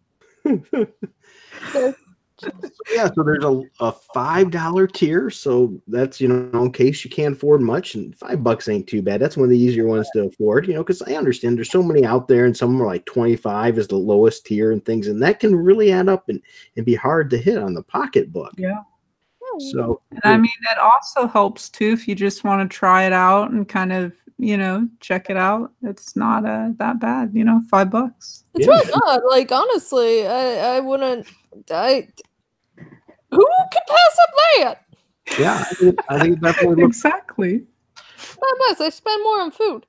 Yeah, so there's a $5 tier, so that's, you know, in case you can't afford much, and $5 ain't too bad. That's one of the easier ones to afford, you know, because I understand there's so many out there, and some are like 25 is the lowest tier and things, and that can really add up and be hard to hit on the pocketbook. Yeah. So, And I mean, it also helps too if you just want to try it out and kind of, you know, check it out. It's not that bad, you know, $5. It's yeah. really not. Like, honestly, I wouldn't. Who could pass up that? Yeah, I think definitely looks. Exactly. I spend more on food.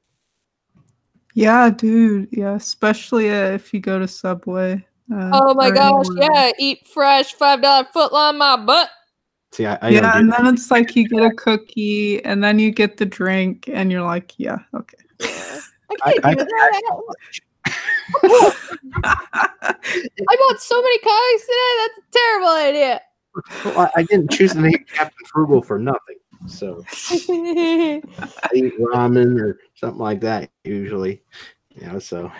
Yeah, dude. Yeah, especially if you go to Subway. Oh my or gosh, anywhere. yeah, eat fresh $5 footlong my butt. See, I Yeah, don't do and that. then it's like you get a cookie, and then you get the drink, and you're like, yeah, okay. Yeah. I can't do that. I bought so many comics today. That's a terrible idea. Well, I didn't choose the name Captain Frugal for nothing. So I eat ramen or something like that usually. You know, so.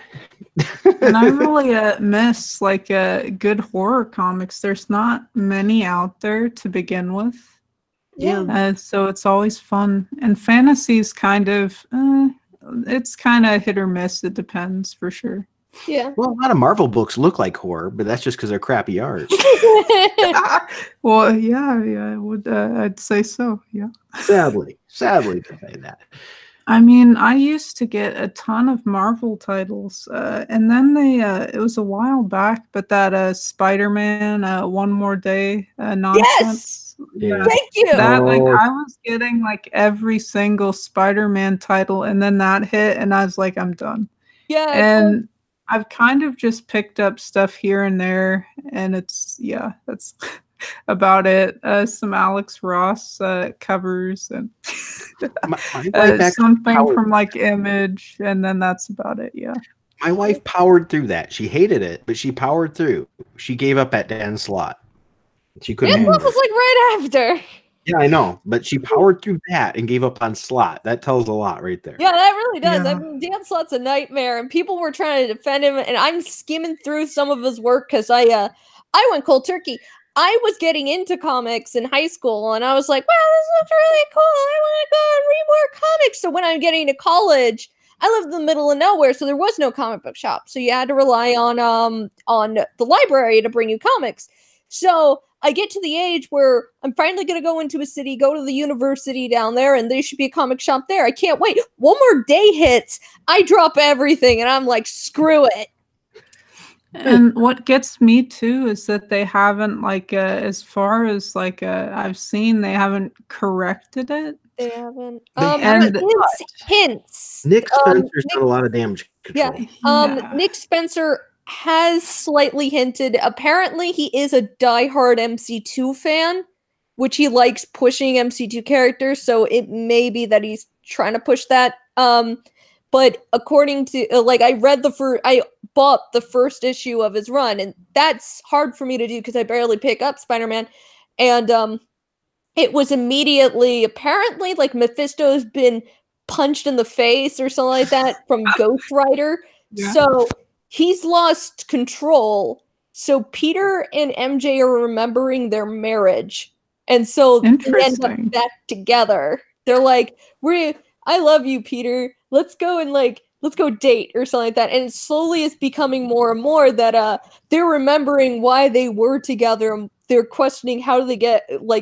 And I really miss like good horror comics. There's not many out there to begin with. Yeah. So it's always fun. And fantasy's kind of it's kind of hit or miss. It depends for sure. Yeah. Well, a lot of Marvel books look like horror, but that's just because they're crappy art. Well, yeah, I would. I'd say so. Yeah. Sadly to say that. I mean, I used to get a ton of Marvel titles, and then it was a while back, but that Spider-Man, One More Day nonsense. Yeah. Thank you. That like Oh. I was getting like every single Spider-Man title, and then that hit, and I was like, I'm done. Yeah. And I've kind of just picked up stuff here and there, and that's about it. Some Alex Ross covers and My wife something from like Image, and then that's about it. Yeah. My wife powered through that. She hated it, but she powered through. She gave up at Dan Slott. She couldn't. Dan Slott was like right after. Yeah, I know, but she powered through that and gave up on Slott. That tells a lot right there. Yeah, that really does. Yeah. I mean, Dan Slott's a nightmare, and people were trying to defend him, and I'm skimming through some of his work because I went cold turkey. I was getting into comics in high school, and I was like, wow, this looks really cool. I want to go and read more comics. So when I'm getting to college, I lived in the middle of nowhere, so there was no comic book shop. So you had to rely on the library to bring you comics. So I get to the age where I'm finally going to go into a city, go to the university down there, and there should be a comic shop there. I can't wait. One More Day hits. I drop everything, and I'm like, screw it. And what gets me too is that they haven't like as far as like I've seen, they haven't corrected it. They haven't. And hints. Nick Spencer's done a lot of damage control. Yeah. Nick Spencer has slightly hinted. Apparently, he is a diehard MC2 fan, which he likes pushing MC2 characters. So it may be that he's trying to push that. But according to I bought the first issue of his run, and that's hard for me to do because I barely pick up Spider-Man. And it was immediately apparently like Mephisto's been punched in the face or something like that from Ghost Rider. Yeah. So he's lost control. So Peter and MJ are remembering their marriage. And so they end up back together. They're like, I love you, Peter. Let's go date or something like that. And it slowly is becoming more and more that they're remembering why they were together. They're questioning how do they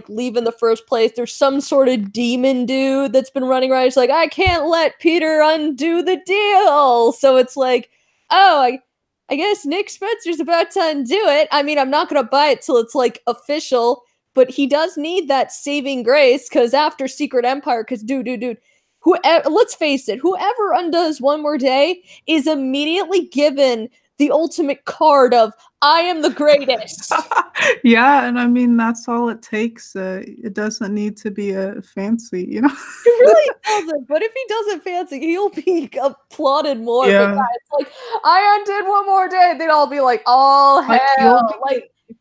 leave in the first place. There's some sort of demon dude that's been running around. It's like, I can't let Peter undo the deal. So it's like, oh, I guess Nick Spencer's about to undo it. I mean, I'm not going to buy it till it's like official, but he does need that saving grace because after Secret Empire, because dude, let's face it, whoever undoes One More Day is immediately given the ultimate card of I am the greatest. Yeah, and I mean that's all it takes. It doesn't need to be fancy, you know. It really doesn't. But if he does it fancy, he'll be applauded more. Yeah. But it's like I undid One More Day. They'd all be like, "Oh hell!"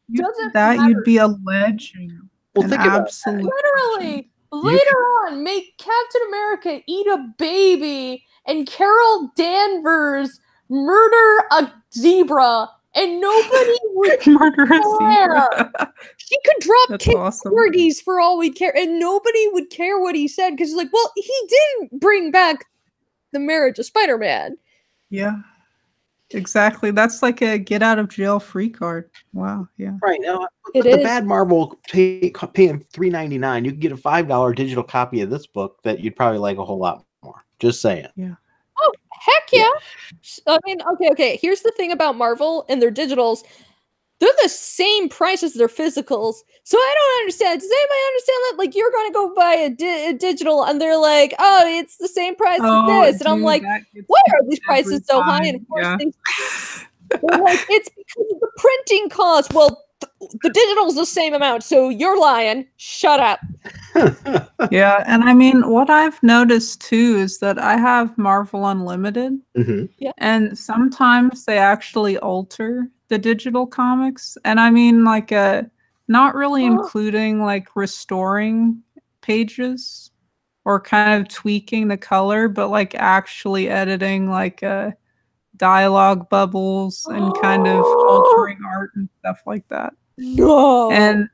You'd be a legend. Well, think about absolutely. Literally. Later on, make Captain America eat a baby and Carol Danvers murder a zebra and nobody would Murder a care. zebra. She could drop That's kids' awesome. orgies for all we'd care, and nobody would care what he said because it's like, well, he didn't bring back the marriage of Spider-Man. Yeah. Exactly. That's like a get out of jail free card. Wow. Yeah. Right now, It the is. bad Marvel paying $3.99, you can get a $5 digital copy of this book that you'd probably like a whole lot more. Just saying. Yeah. Oh, heck yeah. I mean, okay. Here's the thing about Marvel and their digitals. They're the same price as their physicals. So I don't understand. Does anybody understand that? Like, you're going to go buy a digital and they're like, oh, it's the same price as this. And I'm like, why are these prices so high? And of course, they're like, it's because of the printing cost. Well, the digital's the same amount. So you're lying. Shut up. Yeah. And I mean, what I've noticed too is that I have Marvel Unlimited. Mm-hmm. Yeah. And sometimes they actually alter the digital comics. And I mean, like, not really including like restoring pages or kind of tweaking the color, but like actually editing like dialogue bubbles and kind of altering art and stuff like that. No. And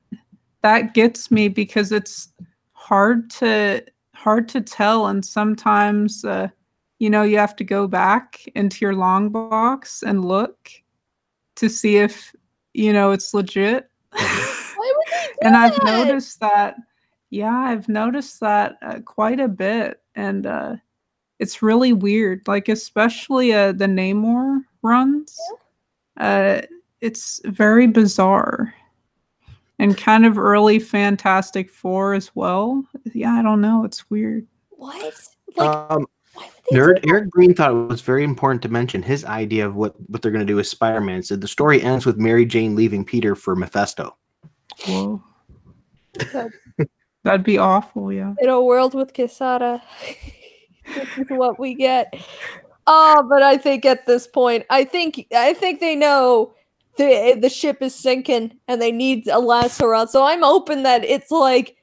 that gets me because it's hard to tell, and sometimes you know, you have to go back into your long box and look to see if, you know, it's legit. Why would they do And I've that? noticed that, quite a bit, and it's really weird. Like, especially the Namor runs. It's very bizarre. And kind of early Fantastic Four as well. Yeah, I don't know. It's weird. What? Like, why would they Nerd do Eric Green thought it was very important to mention his idea of what they're going to do with Spider-Man. Said the story ends with Mary Jane leaving Peter for Mephisto. Whoa. That'd be awful, yeah. In a world with Quesada, this is what we get. Oh, but I think at this point, I think they know the ship is sinking and they need a last hurrah. So I'm hoping that it's like,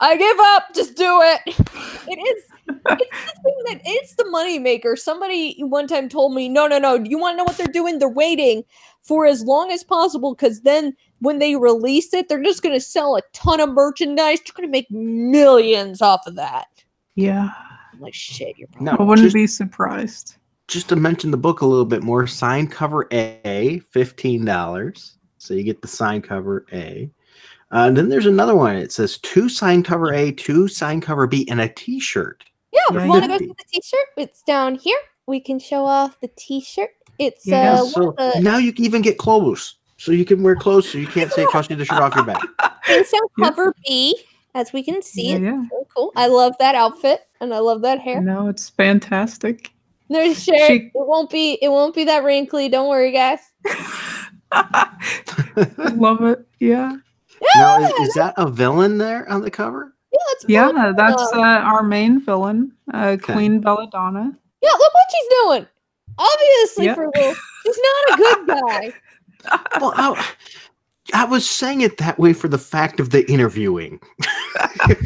I give up, just do it. It's the thing that it's the money maker. Somebody one time told me, no. You want to know what they're doing? They're waiting for as long as possible because then when they release it, they're just going to sell a ton of merchandise. They're going to make millions off of that. Yeah. I'm like, shit, you're I wouldn't be surprised. Just to mention the book a little bit more, signed cover A, $15. So you get the signed cover A. And then there's another one. It says 2 signed cover A, 2 signed cover B, and a T-shirt. Yeah, if Yeah, you want to yeah. go see the T-shirt, it's down here. We can show off the T-shirt. It's Yeah, So now you can even get clothes. So you can wear clothes so you can't say it costs you the shirt off your back. it's on cover B, as we can see. Yeah, It's yeah. so cool. I love that outfit and I love that hair. No, it's fantastic. There's a shirt. It won't be that wrinkly. Don't worry, guys. I love it. Yeah. Now, is that a villain there on the cover? Yeah, that's our main villain, Queen Belladonna. Yeah, look what she's doing. Obviously, Yeah. Frugal. She's not a good guy. Well, I was saying it that way for the fact of the interviewing. The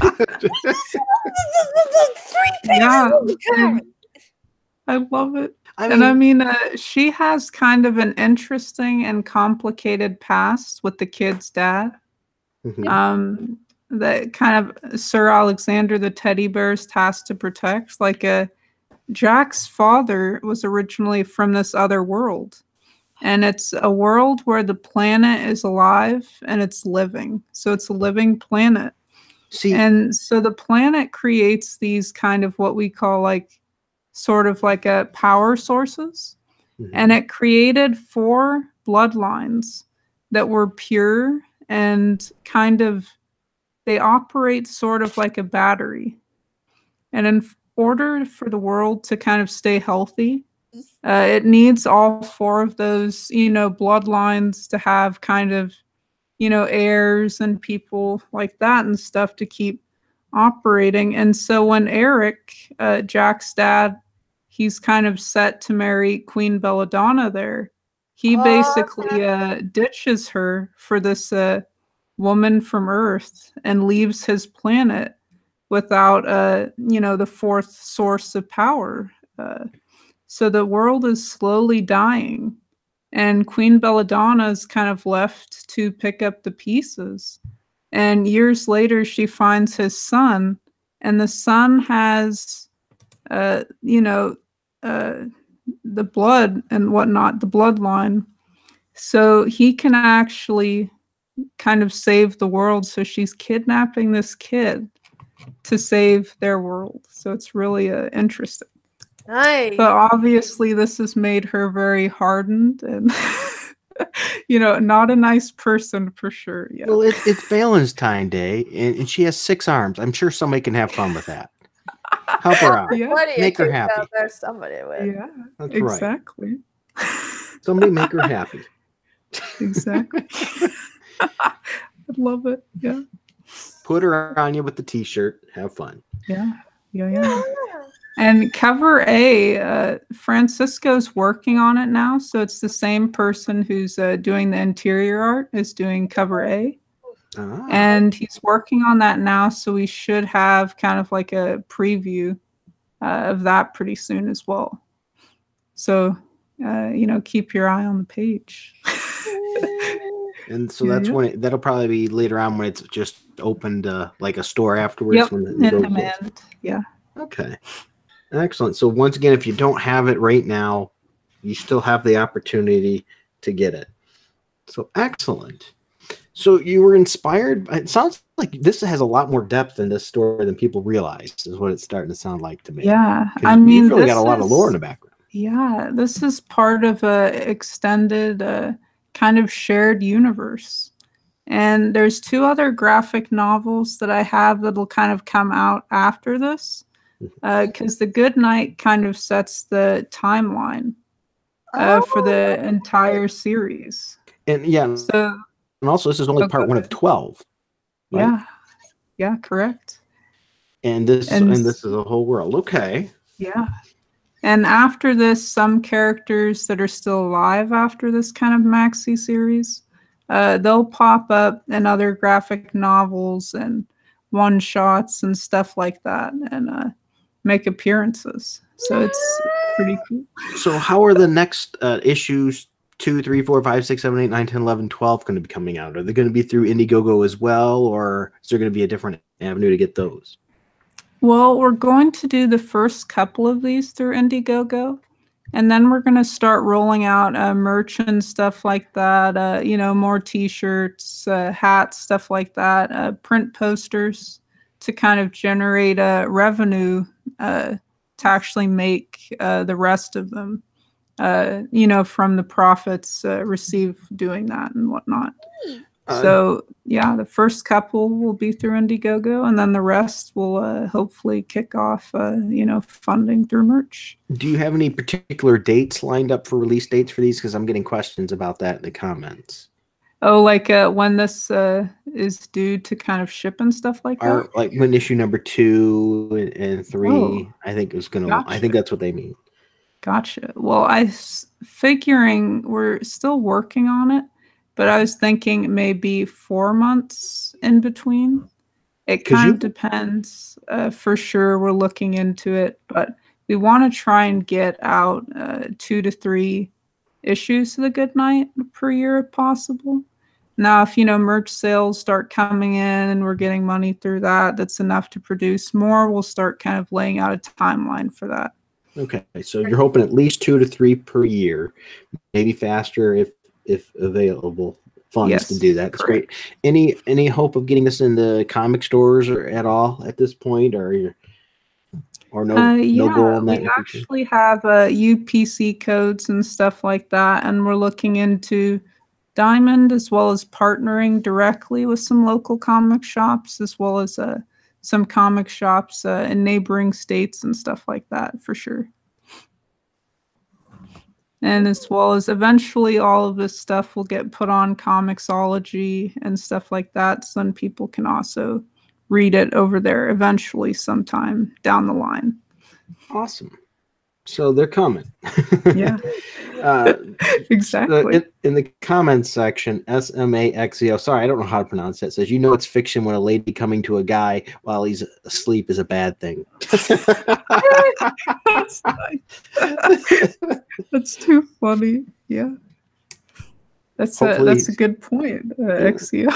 3 pages Yeah. of the cover. I love it. I mean, She has kind of an interesting and complicated past with the kid's dad. mhm. That kind of Sir Alexander the teddy bear's tasked to protect. Like, Jack's father was originally from this other world. And it's a world where the planet is alive and it's living. So it's a living planet. And so the planet creates these kind of what we call like sort of like a power sources. And it created 4 bloodlines that were pure and kind of, they operate sort of like a battery. And in order for the world to kind of stay healthy, it needs all 4 of those, bloodlines to have kind of, heirs and people like that and stuff to keep operating. And so when Eric, Jack's dad, he's kind of set to marry Queen Belladonna there, he basically ditches her for this woman from Earth and leaves his planet without the fourth source of power. So the world is slowly dying, and Queen Belladonna is kind of left to pick up the pieces. And years later, she finds his son, and the son has, the blood and whatnot, the bloodline. So he can actually kind of save the world. So she's kidnapping this kid to save their world. So it's really interesting. Nice. But obviously, this has made her very hardened and, not a nice person for sure. Yeah. Well, it's Valentine's Day, and she has 6 arms. I'm sure somebody can have fun with that. Help her out. Yeah. Make her happy. There's somebody with. Yeah, That's exactly. Right. Somebody make her happy. Exactly. I love it. Yeah. Put her on you with the T-shirt. Have fun. Yeah. And cover A, Francisco's working on it now. So it's the same person who's doing the interior art is doing cover A. Ah. And he's working on that now. So we should have kind of like a preview of that pretty soon as well. So, keep your eye on the page. And so that's when that'll probably be later on when it's just opened like a store afterwards. Yep, when in demand. Yeah. Okay. Excellent. So once again, if you don't have it right now, you still have the opportunity to get it. So excellent. So you were inspired. It sounds like this has a lot more depth in this story than people realize, is what it's starting to sound like to me. Yeah. You've really got a lot of lore in the background. Yeah. This is part of a extended kind of shared universe. And there's 2 other graphic novels that I have that'll kind of come out after this. Because The Good Night kind of sets the timeline for the entire series. And yeah, so, and also this is only part 1 of 12. Right? Yeah, correct. And this is a whole world. Okay. Yeah. And after this, some characters that are still alive after this kind of maxi series, they'll pop up in other graphic novels and one-shots and stuff like that, and make appearances. So it's pretty cool. So how are the next issues 2, 3, 4, 5, 6, 7, 8, 9, 10, 11, 12 going to be coming out? Are they going to be through Indiegogo as well, or is there going to be a different avenue to get those? Well, we're going to do the first couple of these through Indiegogo, and then we're going to start rolling out merch and stuff like that, more T-shirts, hats, stuff like that, print posters to kind of generate revenue to actually make the rest of them, from the profits received doing that and whatnot. So yeah, the first couple will be through Indiegogo, and then the rest will hopefully kick off, funding through merch. Do you have any particular dates lined up for release dates for these? Because I'm getting questions about that in the comments. Oh, like when this is due to kind of ship and stuff like that? Or like when issue number 2 and 3, I think is going to, Gotcha. I think that's what they mean. Gotcha. Well, figuring we're still working on it, but I was thinking maybe 4 months in between. It kind of depends. For sure, we're looking into it, but we want to try and get out 2 to 3 issues of The Good Night per year if possible. Now, if merch sales start coming in and we're getting money through that, that's enough to produce more, we'll start kind of laying out a timeline for that. Okay, so you're hoping at least 2 to 3 per year, maybe faster if available funds to do that. That's great. Any hope of getting this in the comic stores or at all at this point, or no goal on that? We actually have UPC codes and stuff like that, and we're looking into Diamond as well as partnering directly with some local comic shops, as well as some comic shops in neighboring states and stuff like that, for sure. And as well as eventually all of this stuff will get put on Comixology and stuff like that, so then people can also read it over there eventually sometime down the line. Awesome. So they're coming. Yeah. uh, Exactly. in the comments section, SMAXEO, sorry, I don't know how to pronounce it, says, you know it's fiction when a lady coming to a guy while he's asleep is a bad thing. That's nice. That's too funny. Yeah. That's a good point, Exio.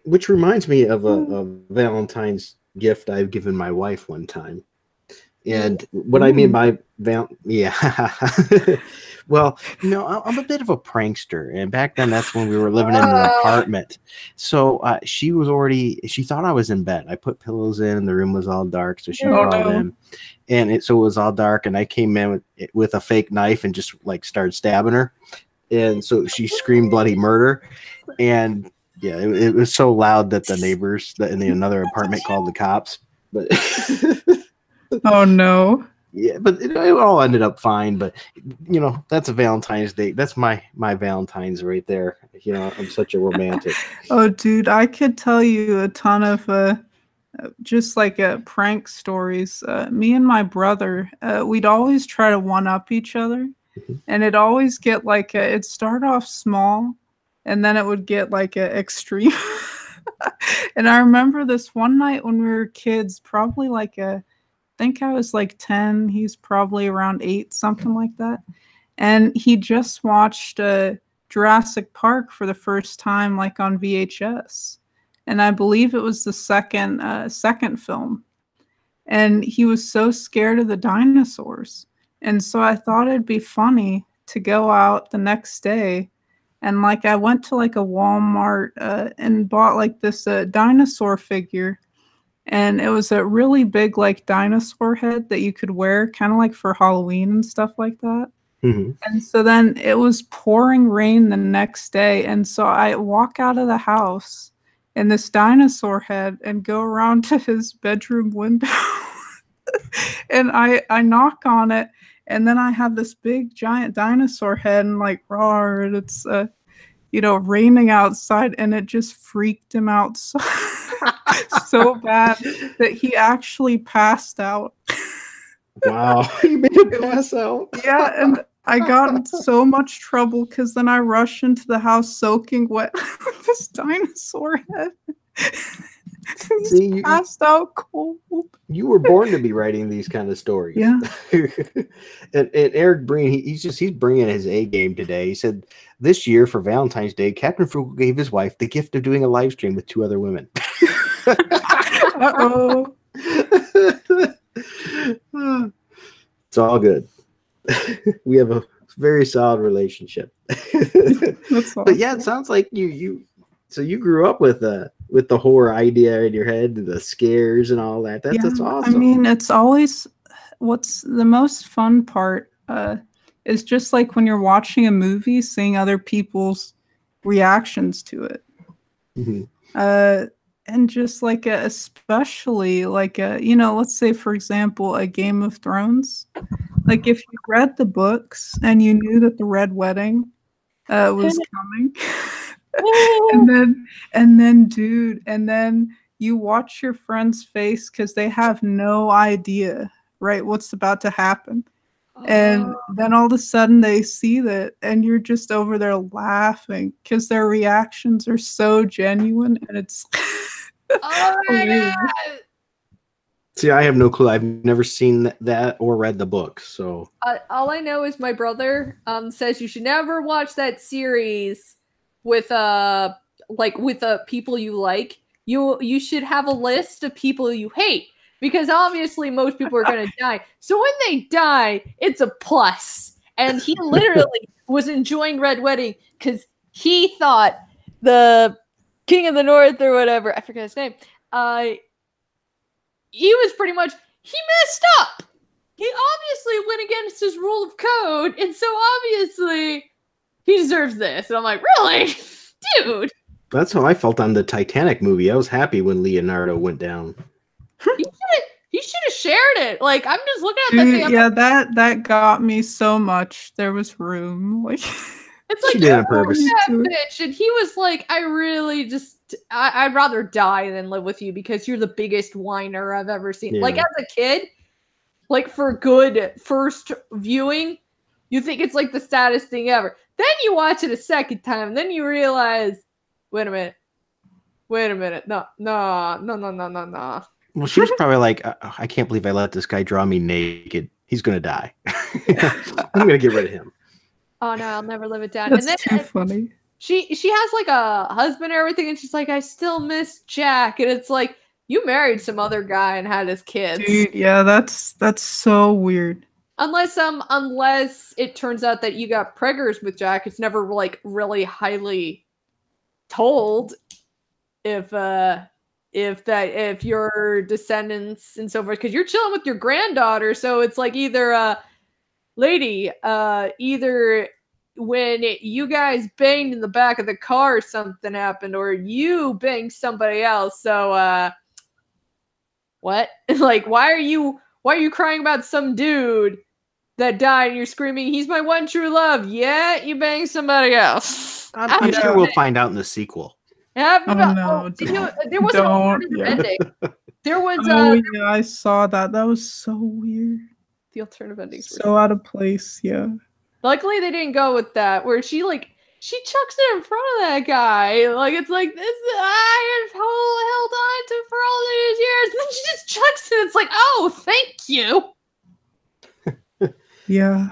Which reminds me of a Valentine's gift I've given my wife one time. And what I mean by well, you know, I'm a bit of a prankster, and back then that's when we were living in an apartment. So she thought I was in bed. I put pillows in, and the room was all dark, so she crawled in, and so it was all dark, and I came in with a fake knife and just like started stabbing her, and so she screamed bloody murder, and yeah, it was so loud that the neighbors in the another apartment called the cops, but. Oh no. Yeah, but it all ended up fine. But you know, that's a Valentine's Day. That's my Valentine's right there. You know, I'm such a romantic. Oh, dude, I could tell you a ton of just like prank stories. Me and my brother, we'd always try to one up each other, and it'd always get like it'd start off small, and then it would get like extreme. And I remember this one night when we were kids, probably like I think I was like 10. He's probably around 8, something like that. And he just watched Jurassic Park for the first time, like on VHS. And I believe it was the second film. And he was so scared of the dinosaurs. And so I thought it'd be funny to go out the next day. And like I went to like a Walmart and bought like this dinosaur figure. And it was a really big like dinosaur head that you could wear kind of like for Halloween and stuff like that. Mm-hmm. And so then it was pouring rain the next day. And so I walk out of the house in this dinosaur head and go around to his bedroom window. And I knock on it. And then I have this big giant dinosaur head and like roar. And it's, raining outside. And it just freaked him out so bad that he actually passed out. Wow, you made him pass out. Yeah, and I got in so much trouble because then I rushed into the house soaking wet with this dinosaur head. See, you passed out cold. You were born to be writing these kind of stories. Yeah. and Eric Breen, he's bringing his A game today. He said this year for Valentine's Day, Captain Frugal gave his wife the gift of doing a live stream with 2 other women. Uh-oh. It's all good. We have a very solid relationship. That's awesome. But yeah, it sounds like you grew up with the horror idea in your head, the scares and all that. That's awesome. I mean, it's always what's the most fun part is just like when you're watching a movie, seeing other people's reactions to it. Mm-hmm. And just like especially like let's say for example a Game of Thrones. Like if you read the books and you knew that the Red Wedding was coming, and then you watch your friend's face because they have no idea, right, what's about to happen. And then all of a sudden they see that and you're just over there laughing because their reactions are so genuine and it's oh my God. See, I have no clue. I've never seen that or read the book. So all I know is my brother says you should never watch that series with people you like. You should have a list of people you hate because obviously most people are going to die. So when they die, it's a plus. And he literally was enjoying Red Wedding because he thought the King of the North or whatever, I forget his name, he was pretty much, he messed up. He obviously went against his rule of code, and so obviously he deserves this. And I'm like, really? Dude. That's how I felt on the Titanic movie. I was happy when Leonardo went down. He should have shared it. Like, I'm just looking at Dude, that thing. Yeah, that got me so much. There was room. Like it's like she did on purpose. That bitch. And he was like, I'd rather die than live with you because you're the biggest whiner I've ever seen. Yeah. Like as a kid, like for good first viewing, you think it's like the saddest thing ever. Then you watch it a second time, and then you realize, wait a minute, no. Well, she's probably like, I can't believe I let this guy draw me naked. He's gonna die. I'm gonna get rid of him. Oh no, I'll never live it down. That's and then too funny. She has like a husband and everything, and she's like, I still miss Jack. And it's like, you married some other guy and had his kids. Dude, yeah, that's so weird. Unless it turns out that you got preggers with Jack, it's never like really highly told if your descendants and so forth, because you're chilling with your granddaughter, so it's like either when you guys banged in the back of the car, something happened, or you banged somebody else. So, what? Like, why are you crying about some dude that died and you're screaming, he's my one true love? Yeah, you banged somebody else. I'm sure we'll find out in the sequel. No, there was an alternative ending. There was yeah, I saw that. That was so weird. The alternative endings were so out of place, yeah. Luckily, they didn't go with that, where she chucks it in front of that guy. Like, it's like, this, I have held on to for all these years. And then she just chucks it. It's like, oh, thank you. Yeah.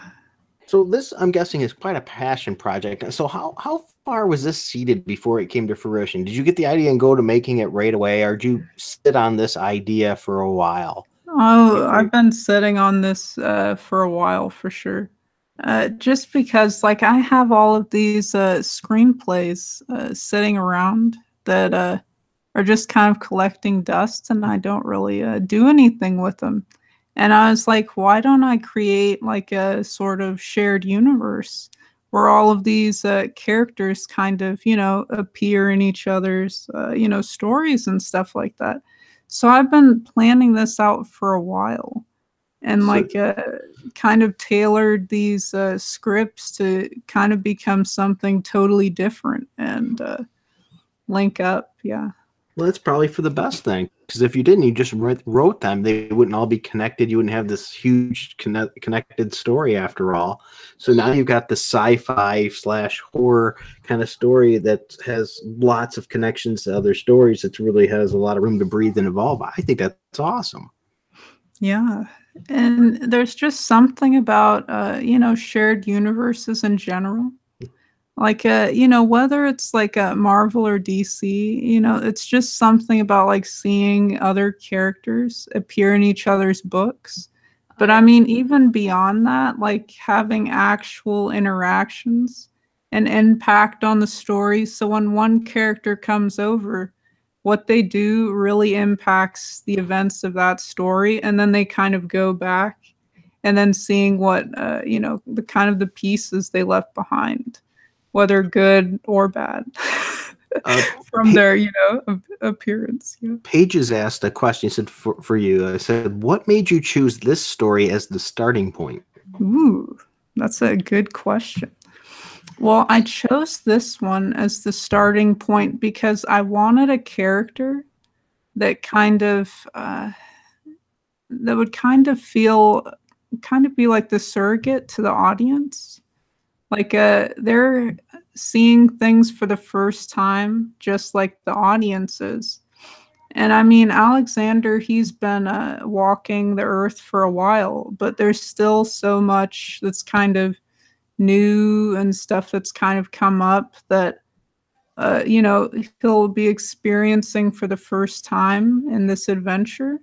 So this, I'm guessing, is quite a passion project. So how far was this seeded before it came to fruition? Did you get the idea and go to making it right away, or did you sit on this idea for a while? Oh, I've been sitting on this for a while, for sure. Just because, like, I have all of these screenplays sitting around that are just kind of collecting dust, and I don't really do anything with them. And I was like, why don't I create like a sort of shared universe where all of these characters kind of, appear in each other's, stories and stuff like that. So I've been planning this out for a while. And kind of tailored these scripts to kind of become something totally different and link up. Yeah. Well, that's probably for the best thing, because if you didn't, you just wrote them, they wouldn't all be connected. You wouldn't have this huge connected story after all. So now you've got the sci-fi / horror kind of story that has lots of connections to other stories. It really has a lot of room to breathe and evolve. I think that's awesome. Yeah. And there's just something about, shared universes in general. Like, whether it's like a Marvel or DC, it's just something about like seeing other characters appear in each other's books. But I mean, even beyond that, like having actual interactions and impact on the story. So when one character comes over, what they do really impacts the events of that story, and then they kind of go back and then seeing what the kind of the pieces they left behind, whether good or bad, from their appearance. Yeah. Paige has asked a question. He said for you, I said, what made you choose this story as the starting point? Ooh, that's a good question. Well, I chose this one as the starting point because I wanted a character that kind of that would kind of be like the surrogate to the audience. Like they're seeing things for the first time, just like the audience is. And I mean, Alexander, he's been walking the earth for a while, but there's still so much that's kind of new and stuff that's kind of come up that he'll be experiencing for the first time in this adventure.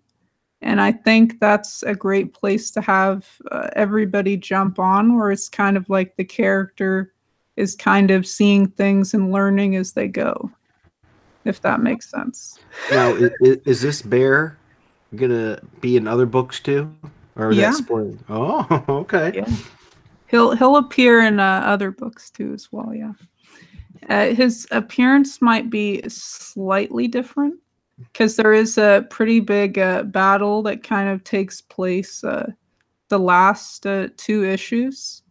And I think that's a great place to have everybody jump on, where it's kind of like the character is kind of seeing things and learning as they go, if that makes sense. Now, is this bear gonna be in other books too, or is that spoiling? Oh, okay. Yeah. He'll appear in other books too as well. Yeah, his appearance might be slightly different because there is a pretty big battle that kind of takes place the last 2 issues,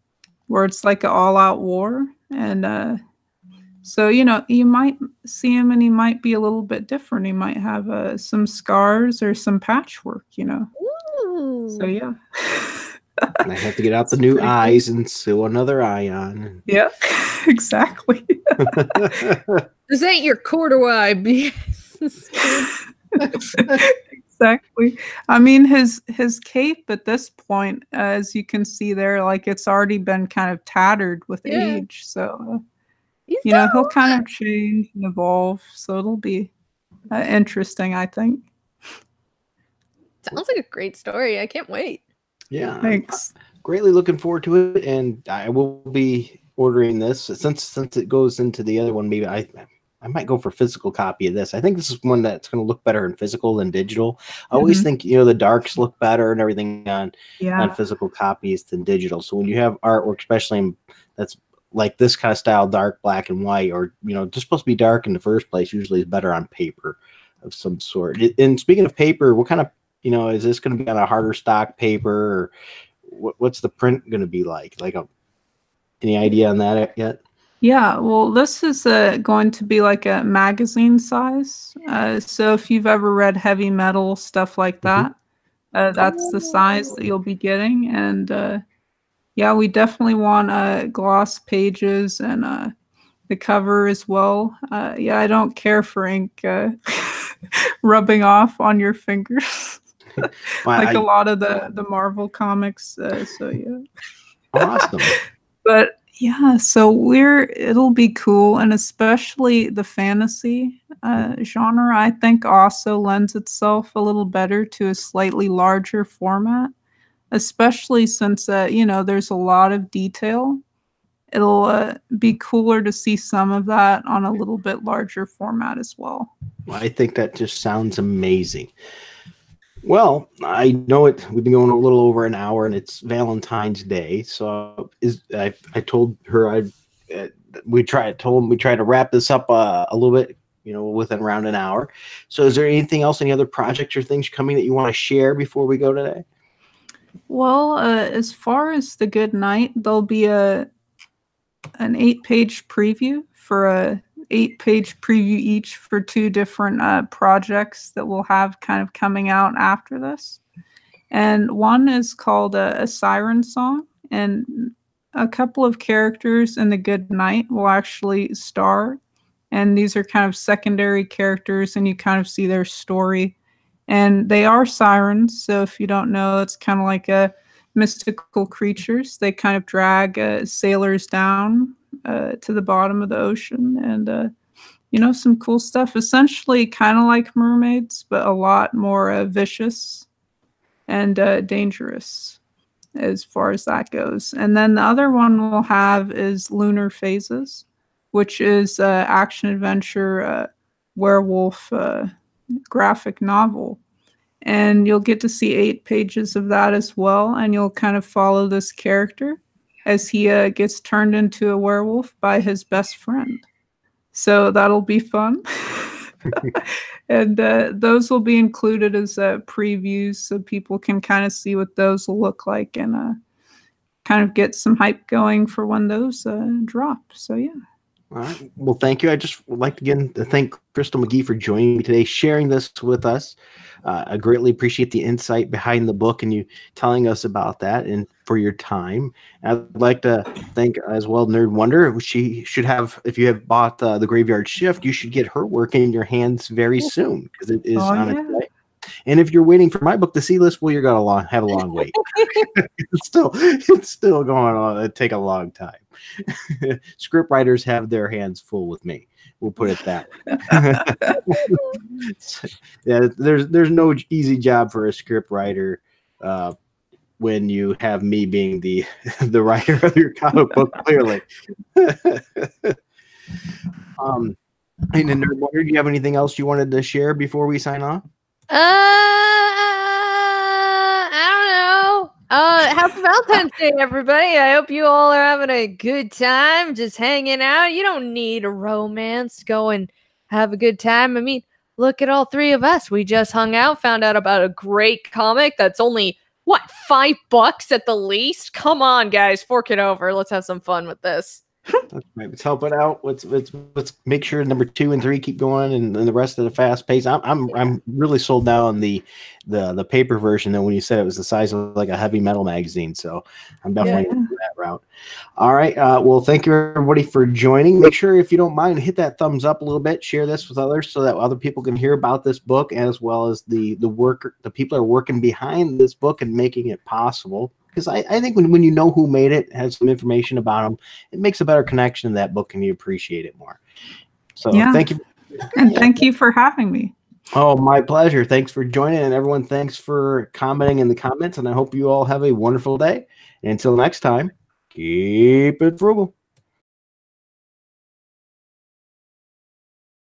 where it's like an all-out war, and so you might see him and he might be a little bit different. He might have some scars or some patchwork. Ooh, So yeah. I have to get out the new eyes and sew another eye on. Yeah, exactly. This ain't your corduroy, Exactly. I mean, his cape at this point, as you can see there, like it's already been kind of tattered with age. So, you know, he'll kind of change and evolve. So it'll be interesting, I think. Sounds like a great story. I can't wait. Yeah. Thanks. Greatly looking forward to it, and I will be ordering this since it goes into the other one. Maybe I might go for physical copy of this. I think this is one that's going to look better in physical than digital. I always think, you know, the darks look better and everything on physical copies than digital. So when you have artwork, especially that's like this kind of style, dark, black and white, or, you know, just supposed to be dark in the first place, usually is better on paper of some sort. And speaking of paper, what kind of, you know, is this going to be on a harder stock paper, or what's the print going to be like? Any idea on that yet? Yeah, well, this is going to be like a magazine size. So if you've ever read heavy metal, stuff like that, that's the size that you'll be getting. And yeah, we definitely want gloss pages and the cover as well. Yeah, I don't care for ink rubbing off on your fingers. Like a lot of the Marvel comics. So yeah. Awesome. But yeah, so it'll be cool, and especially the fantasy genre, I think also lends itself a little better to a slightly larger format, especially since you know, there's a lot of detail. It'll be cooler to see some of that on a little bit larger format as well. I think that just sounds amazing. Well, I know it. We've been going a little over an hour, and it's Valentine's Day. So I told her we try to wrap this up a little bit, you know, within around an hour. So is there anything else, any other projects or things coming that you want to share before we go today? Well, as far as the good night, there'll be an 8-page preview for a 8-page preview each for 2 different projects that we'll have kind of coming out after this. And one is called a siren song, and a couple of characters in the good night will actually star, and these are kind of secondary characters, and you kind of see their story. And they are sirens, so if you don't know, it's kind of like a mystical creatures. They kind of drag sailors down to the bottom of the ocean, and you know, some cool stuff. Essentially kind of like mermaids, but a lot more vicious and dangerous as far as that goes. And then the other one we'll have is Lunar Phases, which is action adventure werewolf graphic novel. And you'll get to see 8 pages of that as well, and you'll kind of follow this character as he gets turned into a werewolf by his best friend. So that'll be fun. And those will be included as previews, so people can kind of see what those will look like and kind of get some hype going for when those drop. So yeah. All right. Well, thank you. I just would like to thank Cystal McGhee for joining me today, sharing this with us. I greatly appreciate the insight behind the book and you telling us about that, and for your time. And I'd like to thank as well Nerd Wonder. She should have, if you have bought the Graveyard Shift, you should get her work in your hands very soon, because it is on its way. And if you're waiting for my book, The Sea List, well, you're gonna have a long wait. It's still going on. It'll take a long time. Script writers have their hands full with me. We'll put it that way. Yeah, there's no easy job for a script writer when you have me being the writer of your comic book, clearly. And then, do you have anything else you wanted to share before we sign off? I don't know. Happy Valentine's Day, everybody. I hope you all are having a good time, just hanging out. You don't need a romance. Go and have a good time. I mean, look at all 3 of us. We just hung out, found out about a great comic that's only, what, $5 at the least? Come on, guys. Fork it over. Let's have some fun with this. That's right. Let's help it out. Let's make sure number 2 and 3 keep going, and then the rest of the fast pace. I'm really sold now on the paper version. Though when you said it was the size of like a heavy metal magazine, so I'm definitely going that route. All right. Well, thank you everybody for joining. Make sure, if you don't mind, hit that thumbs up a little bit. Share this with others so that other people can hear about this book, as well as the people are working behind this book and making it possible. Because I think when you know who made it, has some information about them, it makes a better connection to that book, and you appreciate it more. So thank you. And thank you for having me. Oh, my pleasure. Thanks for joining. And everyone, thanks for commenting in the comments. And I hope you all have a wonderful day. And until next time, keep it frugal.